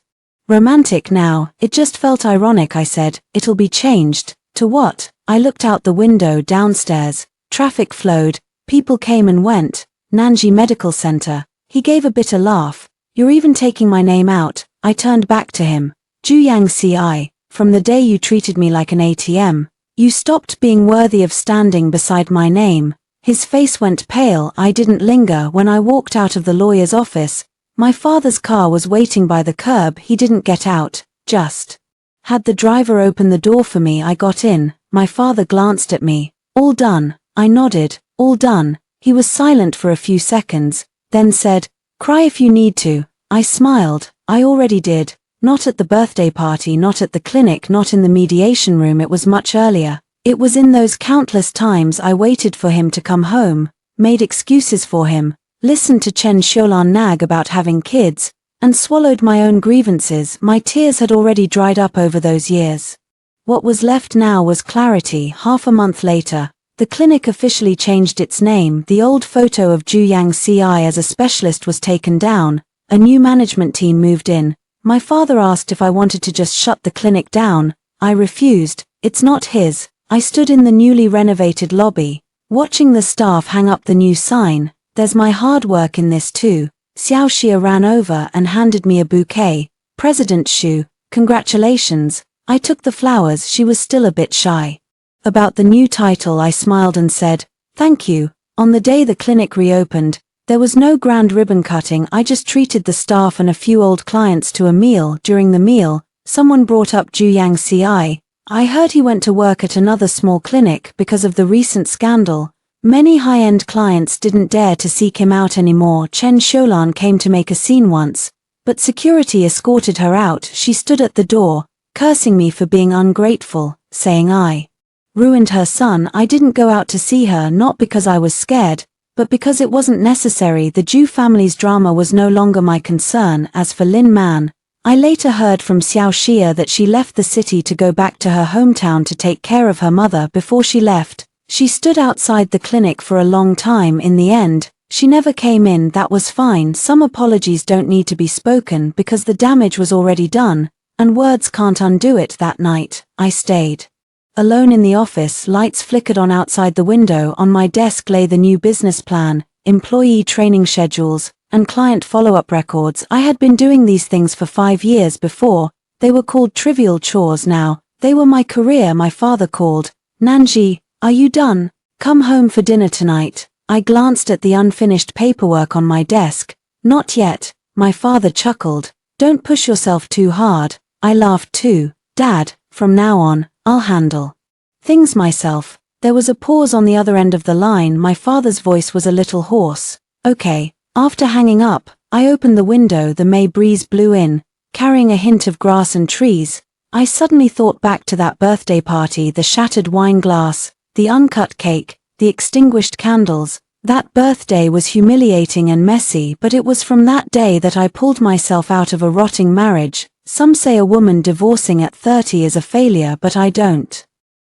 romantic. Now, it just felt ironic." I said, "It'll be changed." "To what?" I looked out the window. Downstairs, traffic flowed. People came and went. "Nanji Medical Center." He gave a bitter laugh. "You're even taking my name out." I turned back to him. "Ju Yanxi, from the day you treated me like an ATM, you stopped being worthy of standing beside my name." His face went pale. I didn't linger. When I walked out of the lawyer's office, my father's car was waiting by the curb. He didn't get out, just had the driver open the door for me. I got in. My father glanced at me. "All done?" I nodded. "All done." He was silent for a few seconds, then said, "Cry if you need to." I smiled. "I already did. Not at the birthday party, not at the clinic, not in the mediation room. It was much earlier. It was in those countless times I waited for him to come home, made excuses for him, listened to Chen Xiulan nag about having kids, and swallowed my own grievances. My tears had already dried up over those years. What was left now was clarity. Half a month later, the clinic officially changed its name. The old photo of Ju Yanxi as a specialist was taken down. A new management team moved in. My father asked if I wanted to just shut the clinic down. I refused. It's not his. I stood in the newly renovated lobby, watching the staff hang up the new sign. "There's my hard work in this too." Xiao Xia ran over and handed me a bouquet. "President Shu, congratulations." I took the flowers. She was still a bit shy about the new title. I smiled and said, "Thank you." On the day the clinic reopened, there was no grand ribbon cutting. I just treated the staff and a few old clients to a meal. During the meal, someone brought up Ju Yanxi. I heard he went to work at another small clinic because of the recent scandal. Many high-end clients didn't dare to seek him out anymore. Chen Xiulan came to make a scene once, but security escorted her out. She stood at the door, cursing me for being ungrateful, saying I ruined her son. I didn't go out to see her, not because I was scared, but because it wasn't necessary. The Ju family's drama was no longer my concern. As for Lin Man, I later heard from Xiao Xia that she left the city to go back to her hometown to take care of her mother. Before she left, she stood outside the clinic for a long time. In the end, She never came in, that was fine. Some apologies don't need to be spoken because the damage was already done, and words can't undo it. That night, I stayed alone in the office. Lights flickered on outside the window. On my desk lay the new business plan, employee training schedules, and client follow-up records. I had been doing these things for 5 years before. They were called trivial chores now. They were my career. My father called. Nanji, are you done? Come home for dinner tonight. I glanced at the unfinished paperwork on my desk. Not yet. My father chuckled. Don't push yourself too hard. I laughed too. Dad, from now on, I'll handle things myself. There was a pause on the other end of the line. My father's voice was a little hoarse. Okay. After hanging up, I opened the window. The May breeze blew in, carrying a hint of grass and trees. I suddenly thought back to that birthday party, the shattered wine glass, the uncut cake, the extinguished candles. That birthday was humiliating and messy, but it was from that day that I pulled myself out of a rotting marriage. Some say a woman divorcing at 30 is a failure, but I don't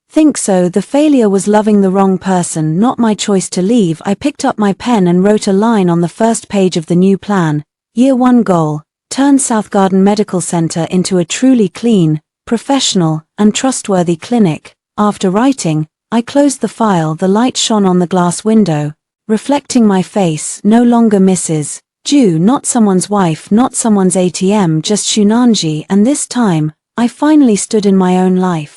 think so. The failure was loving the wrong person, not my choice to leave. I picked up my pen and wrote a line on the first page of the new plan. Year 1 goal: turn South Garden Medical Center into a truly clean, professional, and trustworthy clinic. After writing, I closed the file. The light shone on the glass window, reflecting my face. No longer Mrs. Ju, not someone's wife, not someone's ATM, just Shunanji, and this time, I finally stood in my own life.